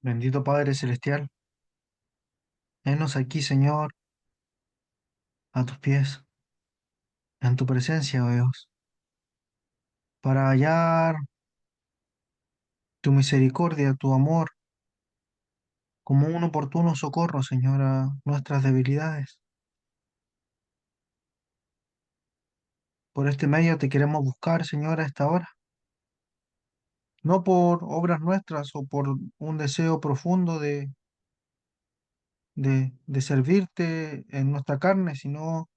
Bendito Padre Celestial, henos aquí, Señor, a tus pies, en tu presencia, oh Dios, para hallar tu misericordia, tu amor, como un oportuno socorro, Señor, a nuestras debilidades. Por este medio te queremos buscar, Señor, a esta hora, no por obras nuestras o por un deseo profundo de servirte en nuestra carne, sino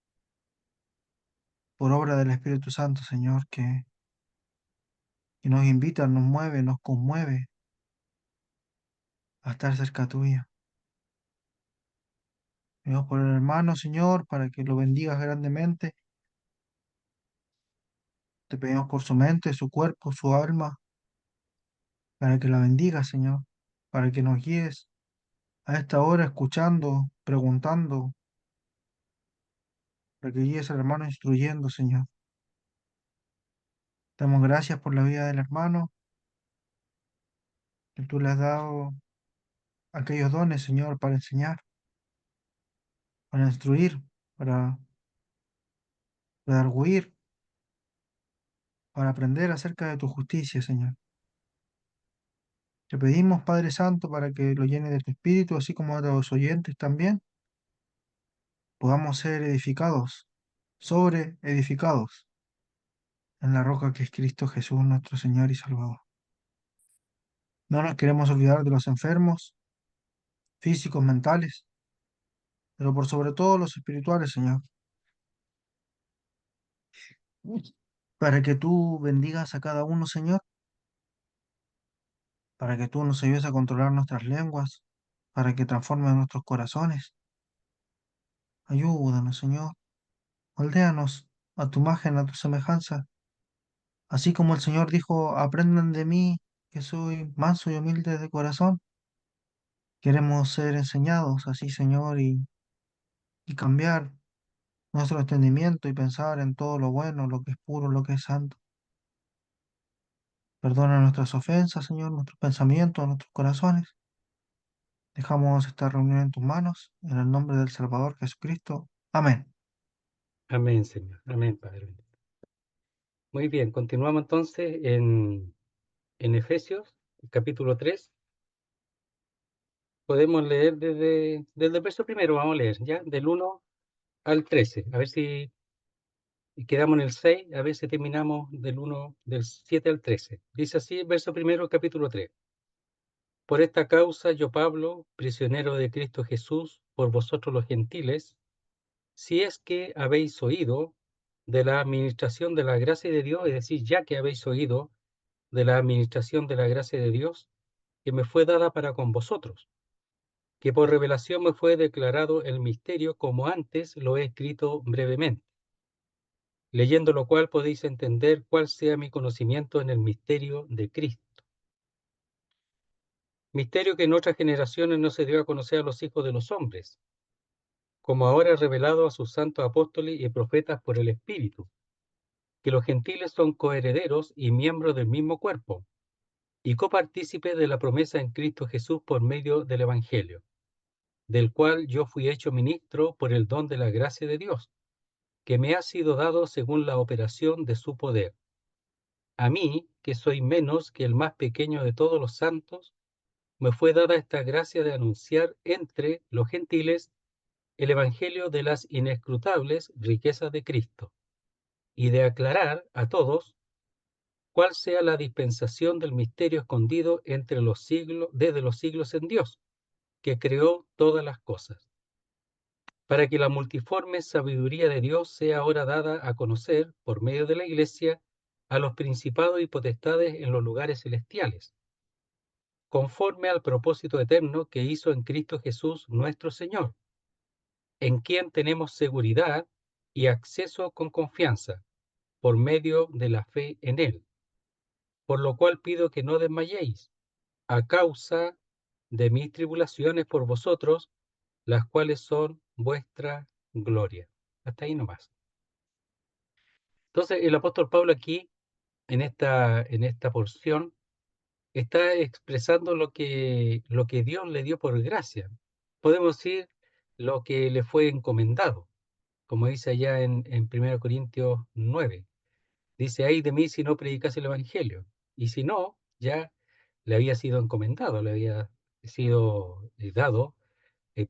por obra del Espíritu Santo, Señor, que nos invita, nos mueve, nos conmueve a estar cerca tuya. Pedimos por el hermano, Señor, para que lo bendigas grandemente. Te pedimos por su mente, su cuerpo, su alma, para que la bendigas, Señor, para que nos guíes a esta hora escuchando, preguntando, para que guíes al hermano instruyendo, Señor. Te damos gracias por la vida del hermano, que tú le has dado aquellos dones, Señor, para enseñar, para instruir, para redarguir, para aprender acerca de tu justicia, Señor. Te pedimos, Padre Santo, para que lo llene de tu espíritu, así como a los oyentes también, podamos ser edificados, sobre edificados en la roca que es Cristo Jesús, nuestro Señor y Salvador. No nos queremos olvidar de los enfermos, físicos, mentales, pero por sobre todo los espirituales, Señor, para que tú bendigas a cada uno, Señor, para que tú nos ayudes a controlar nuestras lenguas, para que transformes nuestros corazones. Ayúdanos, Señor, moldéanos a tu imagen, a tu semejanza. Así como el Señor dijo, aprendan de mí, que soy manso y humilde de corazón. Queremos ser enseñados así, Señor, y cambiar nuestro entendimiento y pensar en todo lo bueno, lo que es puro, lo que es santo. Perdona nuestras ofensas, Señor, nuestros pensamientos, nuestros corazones. Dejamos esta reunión en tus manos, en el nombre del Salvador Jesucristo. Amén. Amén, Señor. Amén, Padre bendito. Muy bien, continuamos entonces en Efesios, capítulo 3. Podemos leer desde el verso primero, vamos a leer, ¿ya? Del 1 al 13. A ver si quedamos en el 6, a ver si terminamos del 7 al 13. Dice así, verso primero, capítulo 3. Por esta causa yo, Pablo, prisionero de Cristo Jesús, por vosotros los gentiles, si es que habéis oído de la administración de la gracia de Dios, es decir, ya que habéis oído de la administración de la gracia de Dios, que me fue dada para con vosotros, que por revelación me fue declarado el misterio, como antes lo he escrito brevemente, leyendo lo cual podéis entender cuál sea mi conocimiento en el misterio de Cristo. Misterio que en otras generaciones no se dio a conocer a los hijos de los hombres, como ahora revelado a sus santos apóstoles y profetas por el Espíritu, que los gentiles son coherederos y miembros del mismo cuerpo, y copartícipes de la promesa en Cristo Jesús por medio del Evangelio, del cual yo fui hecho ministro por el don de la gracia de Dios, que me ha sido dado según la operación de su poder. A mí, que soy menos que el más pequeño de todos los santos, me fue dada esta gracia de anunciar entre los gentiles el Evangelio de las inescrutables riquezas de Cristo, y de aclarar a todos cuál sea la dispensación del misterio escondido entre los siglos, desde los siglos en Dios, que creó todas las cosas, para que la multiforme sabiduría de Dios sea ahora dada a conocer por medio de la Iglesia a los principados y potestades en los lugares celestiales, conforme al propósito eterno que hizo en Cristo Jesús nuestro Señor, en quien tenemos seguridad y acceso con confianza, por medio de la fe en Él. Por lo cual pido que no desmayéis, a causa de mis tribulaciones por vosotros, las cuales son vuestra gloria. Hasta ahí nomás. Entonces, el apóstol Pablo aquí, en esta porción, está expresando lo que Dios le dio por gracia. Podemos decir lo que le fue encomendado, como dice allá en 1 Corintios 9. Dice, ay de mí si no predicase el Evangelio. Y si no, ya le había sido encomendado, le había sido dado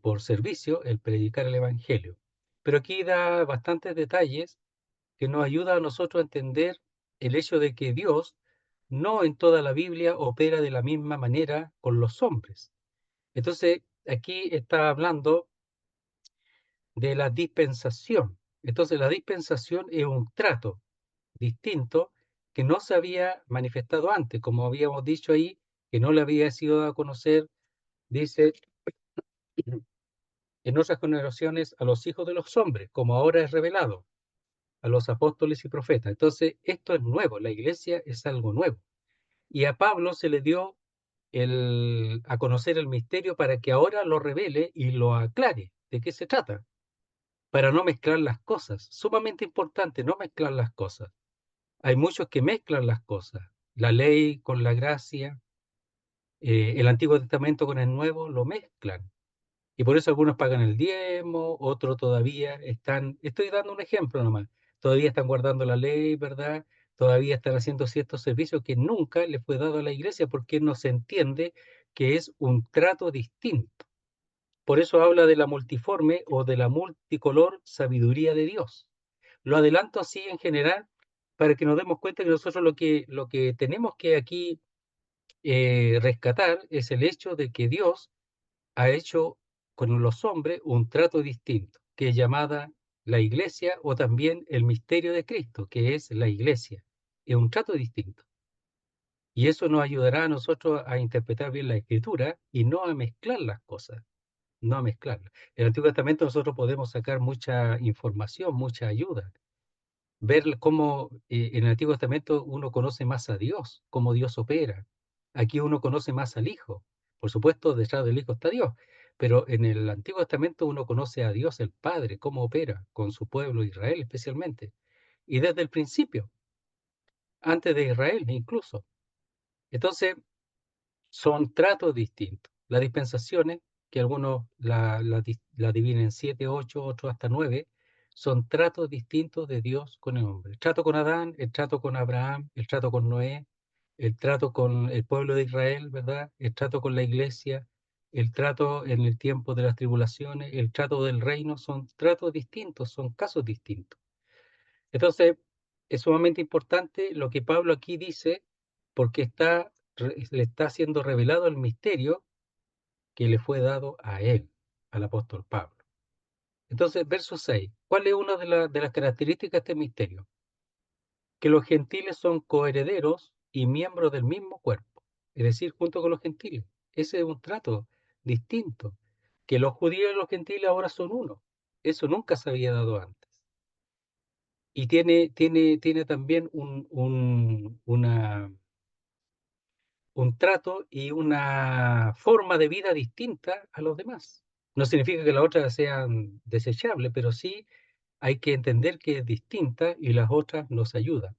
por servicio el predicar el Evangelio. Pero aquí da bastantes detalles que nos ayuda a nosotros a entender el hecho de que Dios no en toda la Biblia opera de la misma manera con los hombres. Entonces, aquí está hablando de la dispensación. Entonces, la dispensación es un trato distinto que no se había manifestado antes, como habíamos dicho ahí, que no le había sido dado a conocer, dice, en otras generaciones a los hijos de los hombres, como ahora es revelado, a los apóstoles y profetas. Entonces, esto es nuevo, la iglesia es algo nuevo. Y a Pablo se le dio a conocer el misterio para que ahora lo revele y lo aclare. ¿De qué se trata? Para no mezclar las cosas. Sumamente importante no mezclar las cosas. Hay muchos que mezclan las cosas. La ley con la gracia, el Antiguo Testamento con el Nuevo, lo mezclan. Y por eso algunos pagan el diezmo, otros todavía están, estoy dando un ejemplo nomás, todavía están guardando la ley, ¿verdad? Todavía están haciendo ciertos servicios que nunca les fue dado a la iglesia porque no se entiende que es un trato distinto. Por eso habla de la multiforme o de la multicolor sabiduría de Dios. Lo adelanto así en general para que nos demos cuenta que nosotros lo que tenemos que aquí rescatar es el hecho de que Dios ha hecho con los hombres un trato distinto, que es llamada la iglesia o también el misterio de Cristo, que es la iglesia. Es un trato distinto. Y eso nos ayudará a nosotros a interpretar bien la escritura y no a mezclar las cosas, no a mezclarlas. En el Antiguo Testamento nosotros podemos sacar mucha información, mucha ayuda, ver cómo en el Antiguo Testamento uno conoce más a Dios, cómo Dios opera. Aquí uno conoce más al Hijo. Por supuesto, detrás del Hijo está Dios, pero en el Antiguo Testamento uno conoce a Dios el Padre, cómo opera con su pueblo Israel especialmente. Y desde el principio, antes de Israel incluso. Entonces, son tratos distintos. Las dispensaciones, que algunos la dividen en 7, 8, otros hasta 9, son tratos distintos de Dios con el hombre. El trato con Adán, el trato con Abraham, el trato con Noé, el trato con el pueblo de Israel, ¿verdad? El trato con la iglesia, el trato en el tiempo de las tribulaciones, el trato del reino, son tratos distintos, son casos distintos. Entonces, es sumamente importante lo que Pablo aquí dice, porque le está siendo revelado el misterio que le fue dado a él, al apóstol Pablo. Entonces, verso 6, ¿cuál es una de las características de este misterio? Que los gentiles son coherederos y miembros del mismo cuerpo, es decir, junto con los gentiles. Ese es un trato distinto, que los judíos y los gentiles ahora son uno. Eso nunca se había dado antes. Y tiene también un trato y una forma de vida distinta a los demás. No significa que las otras sean desechables, pero sí hay que entender que es distinta y las otras nos ayudan.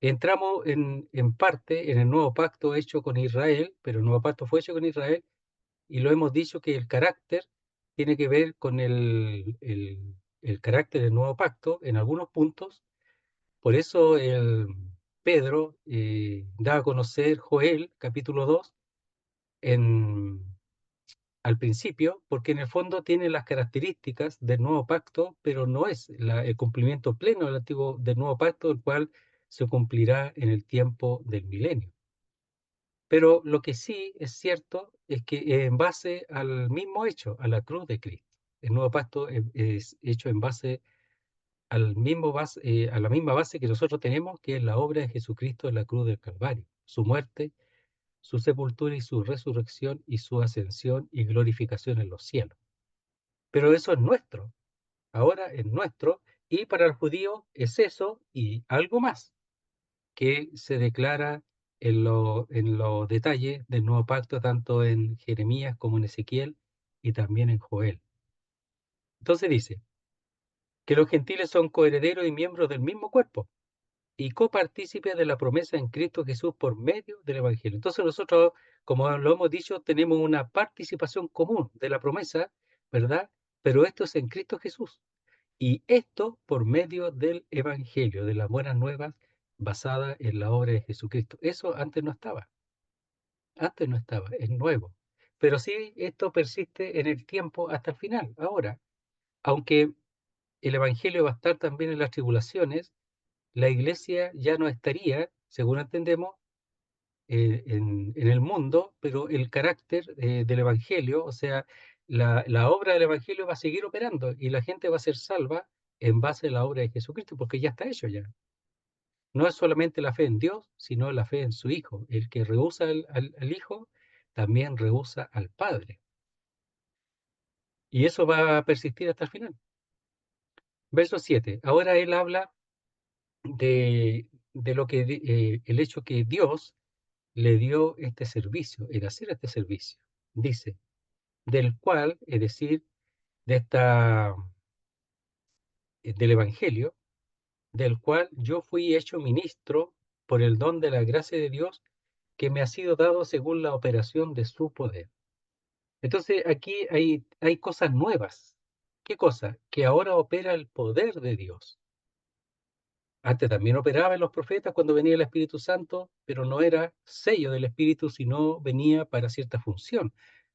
Entramos en parte en el nuevo pacto hecho con Israel, pero el nuevo pacto fue hecho con Israel y lo hemos dicho que el carácter tiene que ver con el carácter del nuevo pacto en algunos puntos. Por eso Pedro da a conocer Joel, capítulo 2 en, al principio, porque en el fondo tiene las características del nuevo pacto, pero no es el cumplimiento pleno del nuevo pacto, el cual se cumplirá en el tiempo del milenio. Pero lo que sí es cierto es que en base al mismo hecho, a la cruz de Cristo, el nuevo pacto es hecho en base a la misma base que nosotros tenemos, que es la obra de Jesucristo en la cruz del Calvario, su muerte, su sepultura y su resurrección y su ascensión y glorificación en los cielos. Pero eso es nuestro, ahora es nuestro, y para el judío es eso y algo más que se declara en los detalles del nuevo pacto, tanto en Jeremías como en Ezequiel y también en Joel. Entonces dice que los gentiles son coherederos y miembros del mismo cuerpo. y copartícipe de la promesa en Cristo Jesús por medio del Evangelio. Entonces nosotros, como lo hemos dicho, tenemos una participación común de la promesa, ¿verdad? Pero esto es en Cristo Jesús. Y esto por medio del Evangelio, de las buenas nuevas basada en la obra de Jesucristo. Eso antes no estaba, es nuevo. Pero sí, esto persiste en el tiempo hasta el final. Ahora, aunque el Evangelio va a estar también en las tribulaciones, la iglesia ya no estaría, según entendemos, en el mundo, pero el carácter del Evangelio, o sea, la obra del Evangelio va a seguir operando y la gente va a ser salva en base a la obra de Jesucristo, porque ya está hecho ya. No es solamente la fe en Dios, sino la fe en su Hijo. El que rehúsa al Hijo, también rehúsa al Padre. Y eso va a persistir hasta el final. Verso 7. Ahora él habla de lo que el hecho que Dios le dio este servicio, el hacer este servicio. Dice, del cual, es decir, de del Evangelio, del cual yo fui hecho ministro por el don de la gracia de Dios que me ha sido dado según la operación de su poder. Entonces aquí hay cosas nuevas. ¿Qué cosa? Que ahora opera el poder de Dios. Antes también operaba en los profetas cuando venía el Espíritu Santo, pero no era sello del Espíritu, sino venía para cierta función.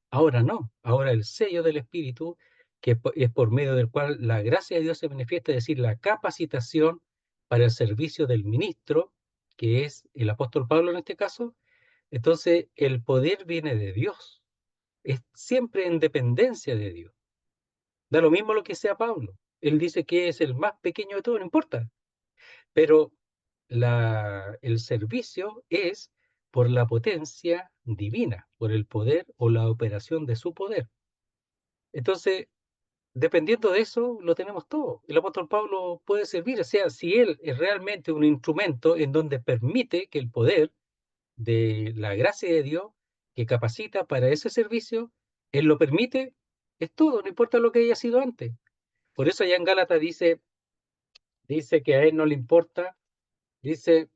Ahora no, ahora el sello del Espíritu, que es por medio del cual la gracia de Dios se manifiesta, es decir, la capacitación para el servicio del ministro, que es el apóstol Pablo en este caso. Entonces el poder viene de Dios, es siempre en dependencia de Dios. Da lo mismo lo que sea Pablo. Él dice que es el más pequeño de todos, no importa. Pero el servicio es por la potencia divina, por el poder o la operación de su poder. Entonces, dependiendo de eso, lo tenemos todo. El apóstol Pablo puede servir, o sea, si él es realmente un instrumento en donde permite que el poder de la gracia de Dios que capacita para ese servicio, él lo permite, es todo, no importa lo que haya sido antes. Por eso allá en Gálatas dice que a él no le importa, dice,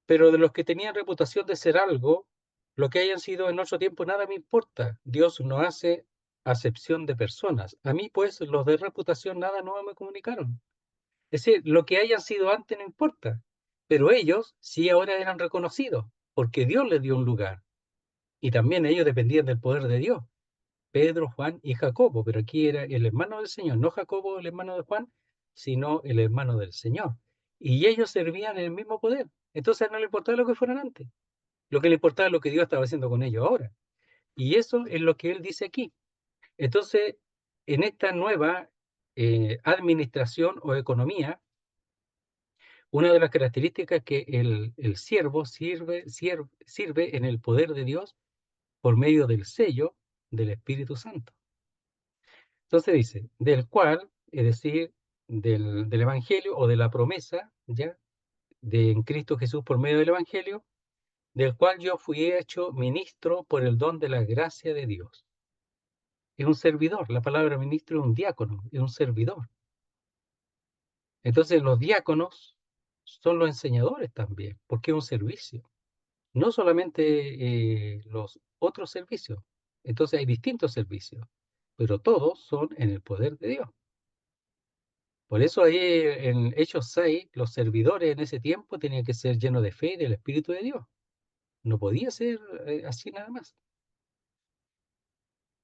pero de los que tenían reputación de ser algo, lo que hayan sido en otro tiempo, nada me importa. Dios no hace acepción de personas. A mí, pues, los de reputación nada nuevo me comunicaron. Es decir, lo que hayan sido antes no importa. Pero ellos sí ahora eran reconocidos, porque Dios les dio un lugar. Y también ellos dependían del poder de Dios. Pedro, Juan y Jacobo, pero aquí era el hermano del Señor, no Jacobo el hermano de Juan, sino el hermano del Señor. Y ellos servían el mismo poder. Entonces no le importaba lo que fueran antes. Lo que le importaba es lo que Dios estaba haciendo con ellos ahora. Y eso es lo que él dice aquí. Entonces, en esta nueva administración o economía, una de las características es que el siervo sirve en el poder de Dios por medio del sello del Espíritu Santo. Entonces dice, del cual, es decir, del Evangelio o de la promesa, ¿ya? De en Cristo Jesús por medio del Evangelio, del cual yo fui hecho ministro por el don de la gracia de Dios. Es un servidor, la palabra ministro es un diácono, es un servidor. Entonces los diáconos son los enseñadores también, porque es un servicio, no solamente los otros servicios. Entonces hay distintos servicios, pero todos son en el poder de Dios. Por eso ahí en Hechos 6, los servidores en ese tiempo tenían que ser llenos de fe y del Espíritu de Dios. No podía ser así nada más.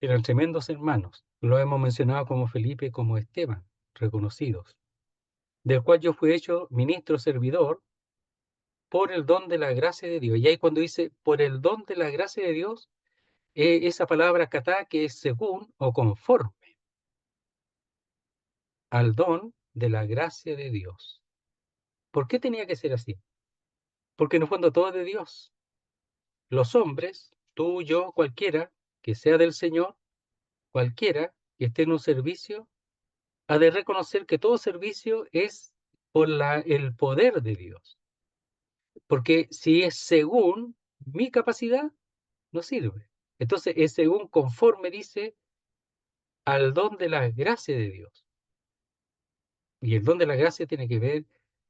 Eran tremendos hermanos. Lo hemos mencionado como Felipe, como Esteban, reconocidos. Del cual yo fui hecho ministro servidor por el don de la gracia de Dios. Y ahí cuando dice por el don de la gracia de Dios, esa palabra katá que es según o conforme al don de la gracia de Dios. ¿Por qué tenía que ser así? Porque en el fondo todo es de Dios. Los hombres, tú, yo, cualquiera, que sea del Señor, cualquiera que esté en un servicio, ha de reconocer que todo servicio es por el poder de Dios. Porque si es según mi capacidad, no sirve. Entonces es según conforme dice al don de la gracia de Dios. Y el don de la gracia tiene que ver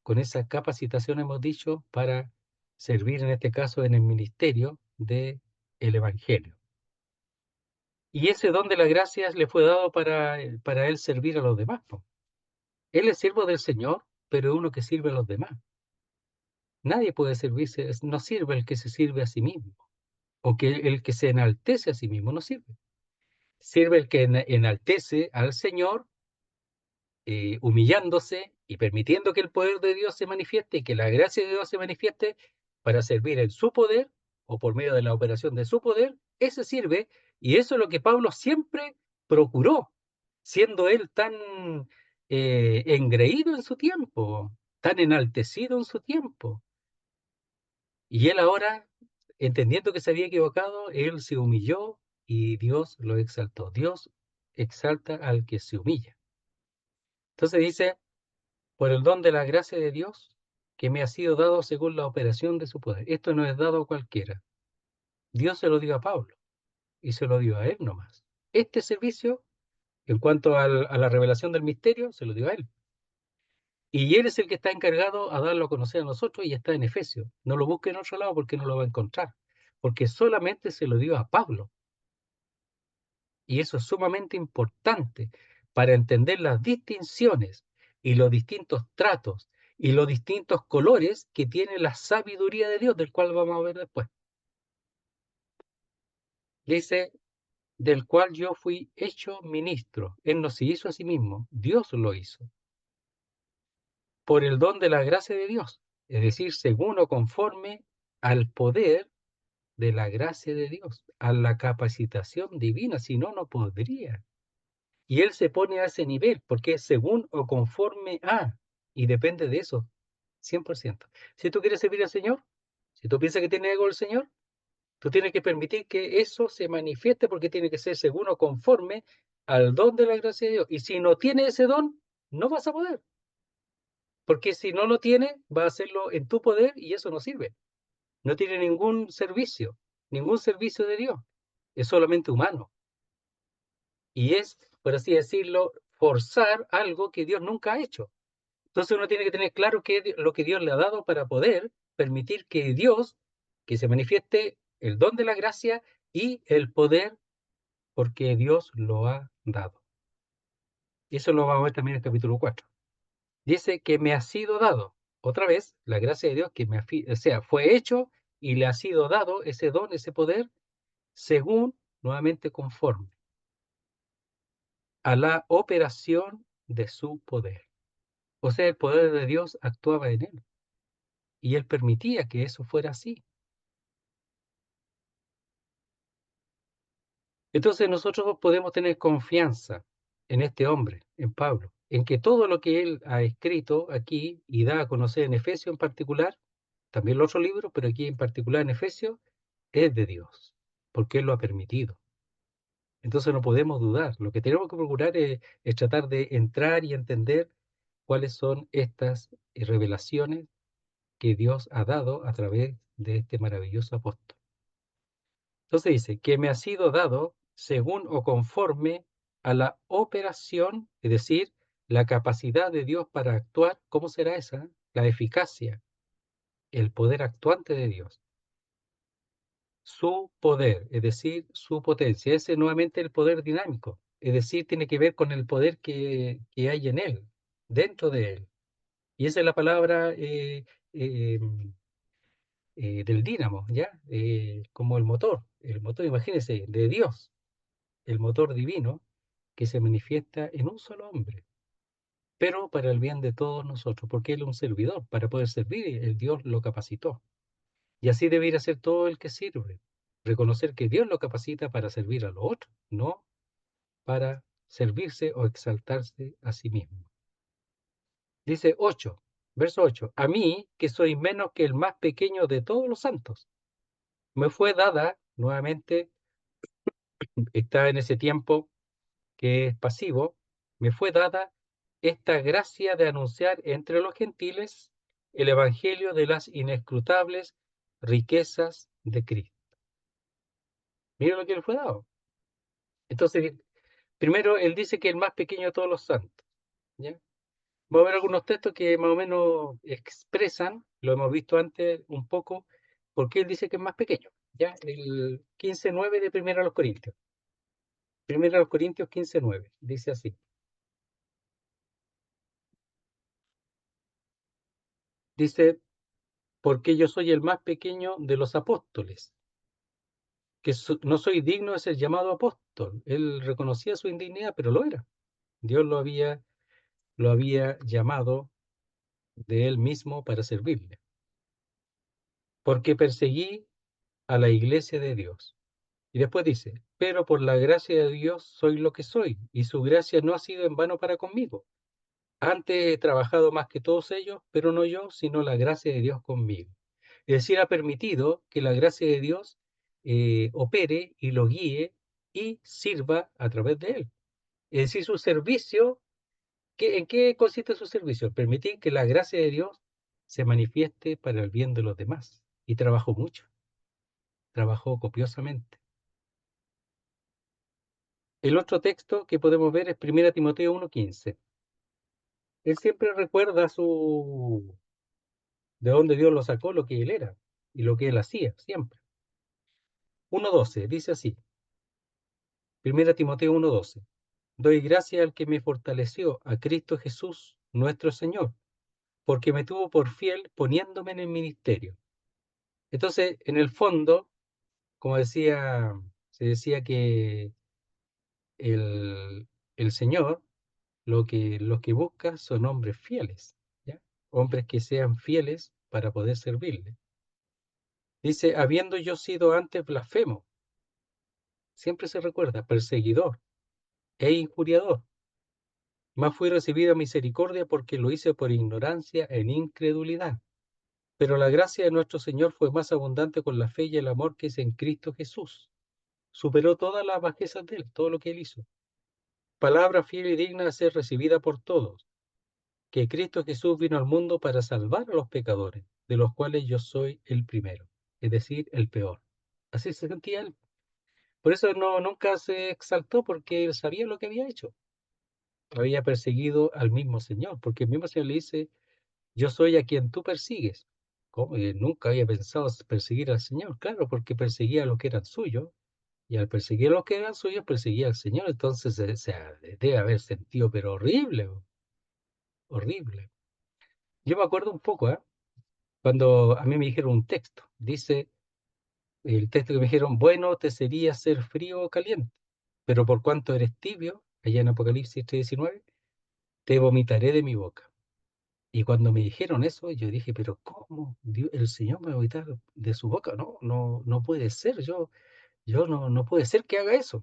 con esa capacitación, hemos dicho, para servir en este caso en el ministerio del Evangelio. Y ese don de las gracias le fue dado para él servir a los demás. Él es siervo del Señor, pero es uno que sirve a los demás. Nadie puede servirse, no sirve el que se sirve a sí mismo, o que el que se enaltece a sí mismo, no sirve. Sirve el que enaltece al Señor, humillándose y permitiendo que el poder de Dios se manifieste y que la gracia de Dios se manifieste para servir en su poder o por medio de la operación de su poder. Ese sirve, y eso es lo que Pablo siempre procuró, siendo él tan engreído en su tiempo, tan enaltecido en su tiempo. Y él ahora, entendiendo que se había equivocado, él se humilló y Dios lo exaltó. Dios exalta al que se humilla. Entonces dice, por el don de la gracia de Dios que me ha sido dado según la operación de su poder. Esto no es dado a cualquiera. Dios se lo dio a Pablo y se lo dio a él nomás. Este servicio, en cuanto a la revelación del misterio, se lo dio a él. Y él es el que está encargado a darlo a conocer a nosotros y está en Efesios. No lo busque en otro lado porque no lo va a encontrar. Porque solamente se lo dio a Pablo. Y eso es sumamente importante para entender las distinciones y los distintos tratos y los distintos colores que tiene la sabiduría de Dios, del cual vamos a ver después. Dice, del cual yo fui hecho ministro. Él no se hizo a sí mismo, Dios lo hizo. Por el don de la gracia de Dios, es decir, según o conforme al poder de la gracia de Dios, a la capacitación divina, si no, no podría. Y él se pone a ese nivel, porque es según o conforme a, y depende de eso, 100%. Si tú quieres servir al Señor, si tú piensas que tiene algo el Señor, tú tienes que permitir que eso se manifieste porque tiene que ser según o conforme al don de la gracia de Dios. Y si no tiene ese don, no vas a poder. Porque si no lo tiene, va a hacerlo en tu poder y eso no sirve. No tiene ningún servicio de Dios. Es solamente humano. Y es, por así decirlo, forzar algo que Dios nunca ha hecho. Entonces uno tiene que tener claro qué es lo que Dios le ha dado para poder permitir que Dios, que se manifieste el don de la gracia y el poder, porque Dios lo ha dado. Y eso lo vamos a ver también en el capítulo 4. Dice que me ha sido dado, otra vez, la gracia de Dios que o sea, fue hecho y le ha sido dado ese don, ese poder, según, nuevamente conforme, a la operación de su poder. O sea, el poder de Dios actuaba en él y él permitía que eso fuera así. Entonces nosotros podemos tener confianza en este hombre, en Pablo, en que todo lo que él ha escrito aquí y da a conocer en Efesios en particular, también los otros libros, pero aquí en particular en Efesios, es de Dios, porque él lo ha permitido. Entonces no podemos dudar. Lo que tenemos que procurar es tratar de entrar y entender cuáles son estas revelaciones que Dios ha dado a través de este maravilloso apóstol. Entonces dice, que me ha sido dado según o conforme a la operación, es decir, la capacidad de Dios para actuar. ¿Cómo será esa? La eficacia, el poder actuante de Dios. Su poder, es decir, su potencia. Ese nuevamente el poder dinámico, es decir, tiene que ver con el poder que hay en él, dentro de él. Y esa es la palabra eh, del dínamo, ¿ya? Como el motor, imagínense, de Dios, el motor divino que se manifiesta en un solo hombre, pero para el bien de todos nosotros, porque Él es un servidor, para poder servir, el Dios lo capacitó. Y así debería ser todo el que sirve, reconocer que Dios lo capacita para servir a los otros, no para servirse o exaltarse a sí mismo. Dice 8, verso 8, a mí, que soy menos que el más pequeño de todos los santos, me fue dada, nuevamente, está en ese tiempo que es pasivo, me fue dada esta gracia de anunciar entre los gentiles el evangelio de las inescrutables riquezas de Cristo. Mira lo que le fue dado. Entonces, primero él dice que el más pequeño de todos los santos, ¿ya? Vamos a ver algunos textos que más o menos expresan, lo hemos visto antes un poco, por qué él dice que es más pequeño. Ya, el 15:9 de Primera a los Corintios. Primera a los Corintios 15:9, dice así. Dice, porque yo soy el más pequeño de los apóstoles, que no soy digno de ser llamado apóstol. Él reconocía su indignidad, pero lo era. Dios lo había llamado de él mismo para servirle. Porque perseguí a la iglesia de Dios. Y después dice, pero por la gracia de Dios soy lo que soy, y su gracia no ha sido en vano para conmigo. Antes he trabajado más que todos ellos, pero no yo, sino la gracia de Dios conmigo. Es decir, ha permitido que la gracia de Dios opere y lo guíe y sirva a través de él. Es decir, su servicio, ¿en qué consiste su servicio? Permitir que la gracia de Dios se manifieste para el bien de los demás. Y trabajó mucho, trabajó copiosamente. El otro texto que podemos ver es 1 Timoteo 1:15. Él siempre recuerda de dónde Dios lo sacó, lo que él era y lo que él hacía, siempre. 1:12, dice así, 1 Timoteo 1:12. Doy gracias al que me fortaleció, a Cristo Jesús, nuestro Señor, porque me tuvo por fiel poniéndome en el ministerio. Entonces, en el fondo, como se decía que el, el Señor los que busca son hombres fieles, ¿ya? Hombres que sean fieles para poder servirle. Dice, habiendo yo sido antes blasfemo, siempre se recuerda, perseguidor e injuriador, mas fui recibido misericordia porque lo hice por ignorancia en incredulidad. Pero la gracia de nuestro Señor fue más abundante con la fe y el amor que es en Cristo Jesús. Superó todas las bajezas de él, todo lo que él hizo. Palabra fiel y digna de ser recibida por todos, que Cristo Jesús vino al mundo para salvar a los pecadores, de los cuales yo soy el primero, es decir, el peor. Así se sentía él. Por eso nunca se exaltó, porque él sabía lo que había hecho. Había perseguido al mismo Señor, porque el mismo Señor le dice, yo soy a quien tú persigues. ¿Cómo? Y nunca había pensado perseguir al Señor, claro, porque perseguía a los que eran suyos, y al perseguir a los que eran suyos, perseguía al Señor. Entonces debe haber sentido, pero horrible, horrible. Yo me acuerdo un poco, ¿eh? Cuando a mí me dijeron un texto, dice el texto que me dijeron, bueno, te sería ser frío o caliente, pero por cuanto eres tibio, allá en Apocalipsis 3:19, te vomitaré de mi boca. Y cuando me dijeron eso, yo dije, pero ¿cómo? El Señor me va a vomitar de su boca. No, no puede ser, yo no puede ser que haga eso.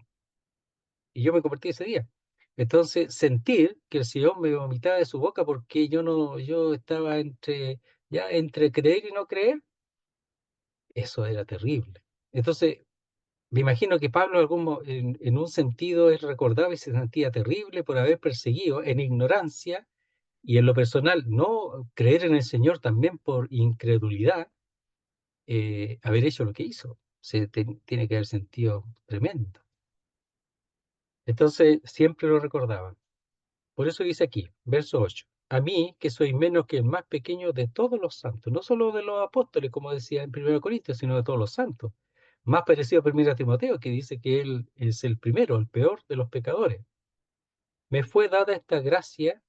Y yo me convertí ese día. Entonces, sentir que el Señor me vomitaba de su boca porque yo estaba entre creer y no creer, eso era terrible. Entonces, me imagino que Pablo en un sentido él recordaba y se sentía terrible por haber perseguido en ignorancia y en lo personal no creer en el Señor también por incredulidad, haber hecho lo que hizo. Tiene que haber sentido tremendo. Entonces siempre lo recordaba. Por eso dice aquí, verso 8, a mí que soy menos que el más pequeño de todos los santos, no solo de los apóstoles, como decía en 1 Corintios, sino de todos los santos. Más parecido a 1 Timoteo, que dice que él es el primero, el peor de los pecadores. Me fue dada esta gracia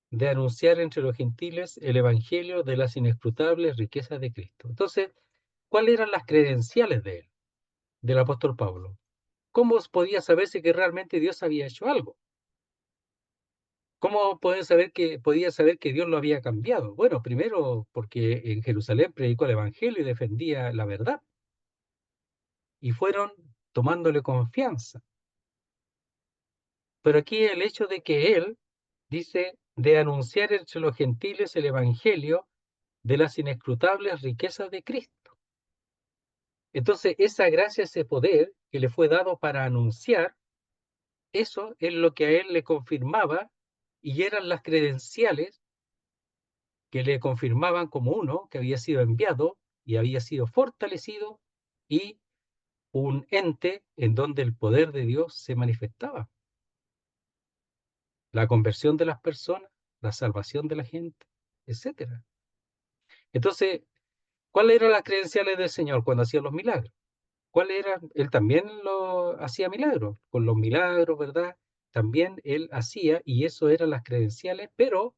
de anunciar entre los gentiles el evangelio de las inescrutables riquezas de Cristo. Entonces, ¿cuáles eran las credenciales de él, del apóstol Pablo? ¿Cómo podía saberse que realmente Dios había hecho algo? ¿Cómo podía saber que Dios lo había cambiado? Bueno, primero porque en Jerusalén predicó el evangelio y defendía la verdad, y fueron tomándole confianza. Pero aquí el hecho de que él dice de anunciar entre los gentiles el evangelio de las inescrutables riquezas de Cristo. Entonces, esa gracia, ese poder que le fue dado para anunciar, eso es lo que a él le confirmaba y eran las credenciales que le confirmaban como uno que había sido enviado y había sido fortalecido y un ente en donde el poder de Dios se manifestaba. La conversión de las personas, la salvación de la gente, etcétera. Entonces, ¿cuáles eran las credenciales del Señor cuando hacía los milagros? ¿Cuál era? Él también lo hacía milagros, con los milagros, ¿verdad? También él hacía, y eso eran las credenciales, pero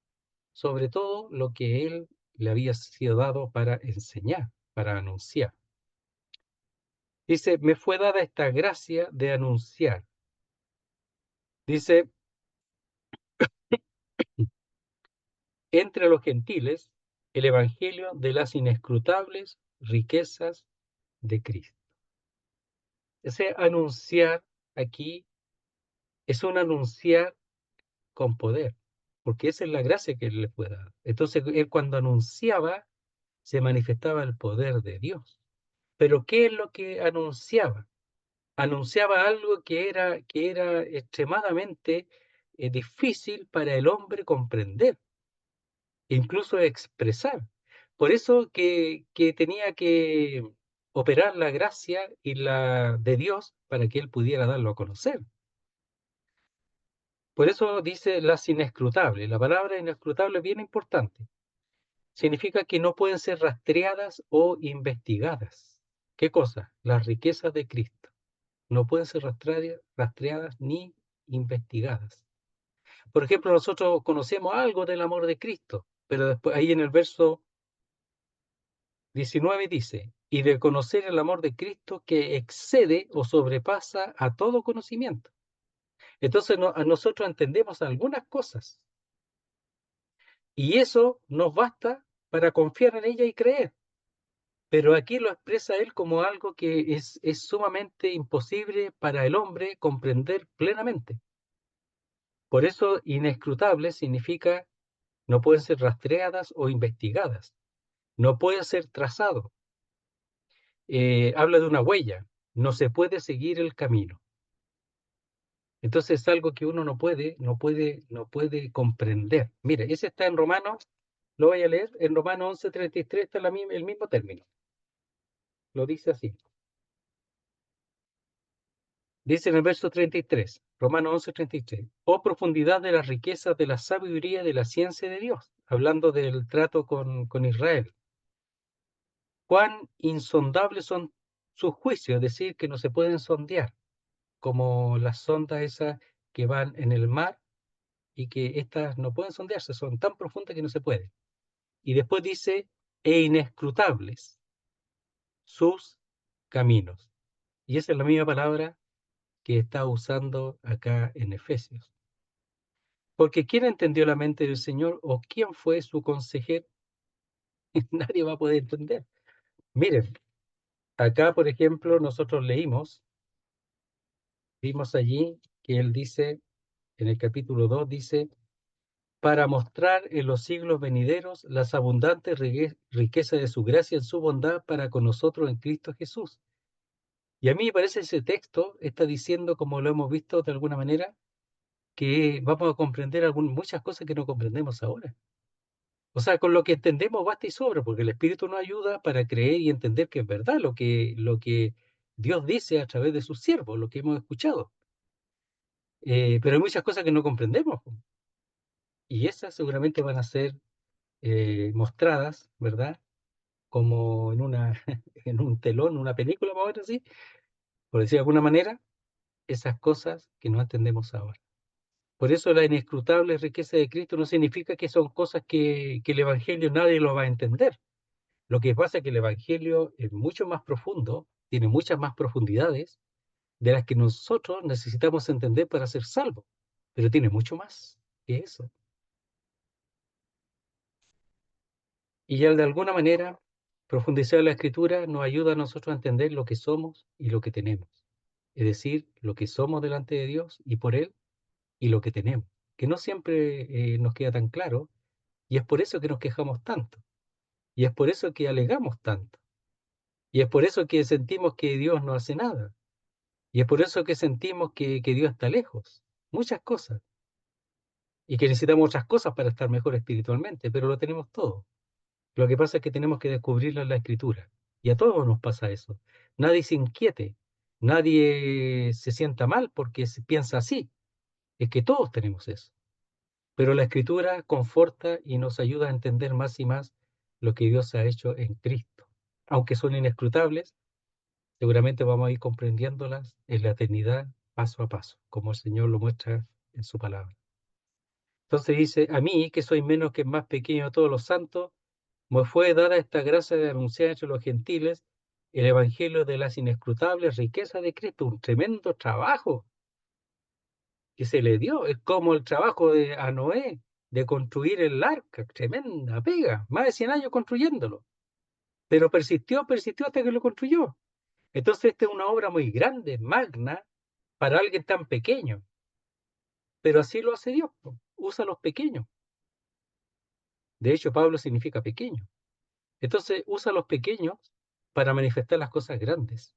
sobre todo lo que él le había sido dado para enseñar, para anunciar. Dice, me fue dada esta gracia de anunciar. Dice, entre los gentiles, el evangelio de las inescrutables riquezas de Cristo. Ese anunciar aquí es un anunciar con poder, porque esa es la gracia que él le fue dada. Entonces, él cuando anunciaba, se manifestaba el poder de Dios. Pero ¿qué es lo que anunciaba? Anunciaba algo que era extremadamente difícil para el hombre comprender, incluso expresar. Por eso que tenía que operar la gracia y la de Dios para que él pudiera darlo a conocer. Por eso dice las inescrutables. La palabra inescrutable es bien importante. Significa que no pueden ser rastreadas o investigadas. ¿Qué cosa? Las riquezas de Cristo. No pueden ser rastreadas ni investigadas. Por ejemplo, nosotros conocemos algo del amor de Cristo, pero después ahí en el verso 19 dice, y de conocer el amor de Cristo que excede o sobrepasa a todo conocimiento. Entonces nosotros entendemos algunas cosas y eso nos basta para confiar en ella y creer. Pero aquí lo expresa él como algo que es sumamente imposible para el hombre comprender plenamente. Por eso inescrutable significa no pueden ser rastreadas o investigadas, no puede ser trazado. Habla de una huella, no se puede seguir el camino. Entonces es algo que uno no puede comprender. Mire, ese está en Romanos, lo voy a leer, en Romanos 11:33 está el mismo término. Lo dice así. Dice en el verso 33, Romanos 11:33, oh profundidad de las riquezas de la sabiduría de la ciencia de Dios, hablando del trato con Israel. Cuán insondables son sus juicios, es decir, que no se pueden sondear, como las sondas esas que van en el mar y que estas no pueden sondearse, son tan profundas que no se puede. Y después dice, e inescrutables sus caminos. Y esa es la misma palabra que está usando acá en Efesios. Porque ¿quién entendió la mente del Señor o quién fue su consejero? Nadie va a poder entender. Miren, acá, por ejemplo, nosotros vimos allí que él dice, en el capítulo 2, dice, para mostrar en los siglos venideros las abundantes riquezas de su gracia en su bondad para con nosotros en Cristo Jesús. Y a mí me parece ese texto está diciendo, como lo hemos visto de alguna manera, que vamos a comprender muchas cosas que no comprendemos ahora. O sea, con lo que entendemos basta y sobra, porque el Espíritu nos ayuda para creer y entender que es verdad lo que Dios dice a través de sus siervos, lo que hemos escuchado. Pero hay muchas cosas que no comprendemos, y esas seguramente van a ser mostradas, ¿verdad? Como en en un telón, una película, vamos a ver así, por decir de alguna manera, esas cosas que no entendemos ahora. Por eso la inescrutable riqueza de Cristo no significa que son cosas que el Evangelio nadie lo va a entender. Lo que pasa es que el Evangelio es mucho más profundo, tiene muchas más profundidades de las que nosotros necesitamos entender para ser salvos, pero tiene mucho más que eso. Y ya de alguna manera, profundizar la Escritura nos ayuda a nosotros a entender lo que somos y lo que tenemos. Es decir, lo que somos delante de Dios y por Él y lo que tenemos, que no siempre nos queda tan claro y es por eso que nos quejamos tanto y es por eso que alegamos tanto y es por eso que sentimos que Dios no hace nada y es por eso que sentimos que Dios está lejos. Muchas cosas y que necesitamos otras cosas para estar mejor espiritualmente, pero lo tenemos todo. Lo que pasa es que tenemos que descubrirlo en la Escritura. Y a todos nos pasa eso. Nadie se inquiete, nadie se sienta mal porque se piensa así. Es que todos tenemos eso. Pero la Escritura conforta y nos ayuda a entender más y más lo que Dios ha hecho en Cristo. Aunque son inescrutables, seguramente vamos a ir comprendiéndolas en la eternidad paso a paso, como el Señor lo muestra en su palabra. Entonces dice, a mí, que soy menos que el más pequeño de todos los santos, me fue dada esta gracia de anunciar entre los gentiles el evangelio de las inescrutables riquezas de Cristo, un tremendo trabajo que se le dio. Es como el trabajo a Noé de construir el arca, tremenda pega, más de 100 años construyéndolo, pero persistió hasta que lo construyó. Entonces esta es una obra muy grande, magna, para alguien tan pequeño, pero así lo hace Dios, usa a los pequeños. De hecho, Pablo significa pequeño. Entonces usa a los pequeños para manifestar las cosas grandes.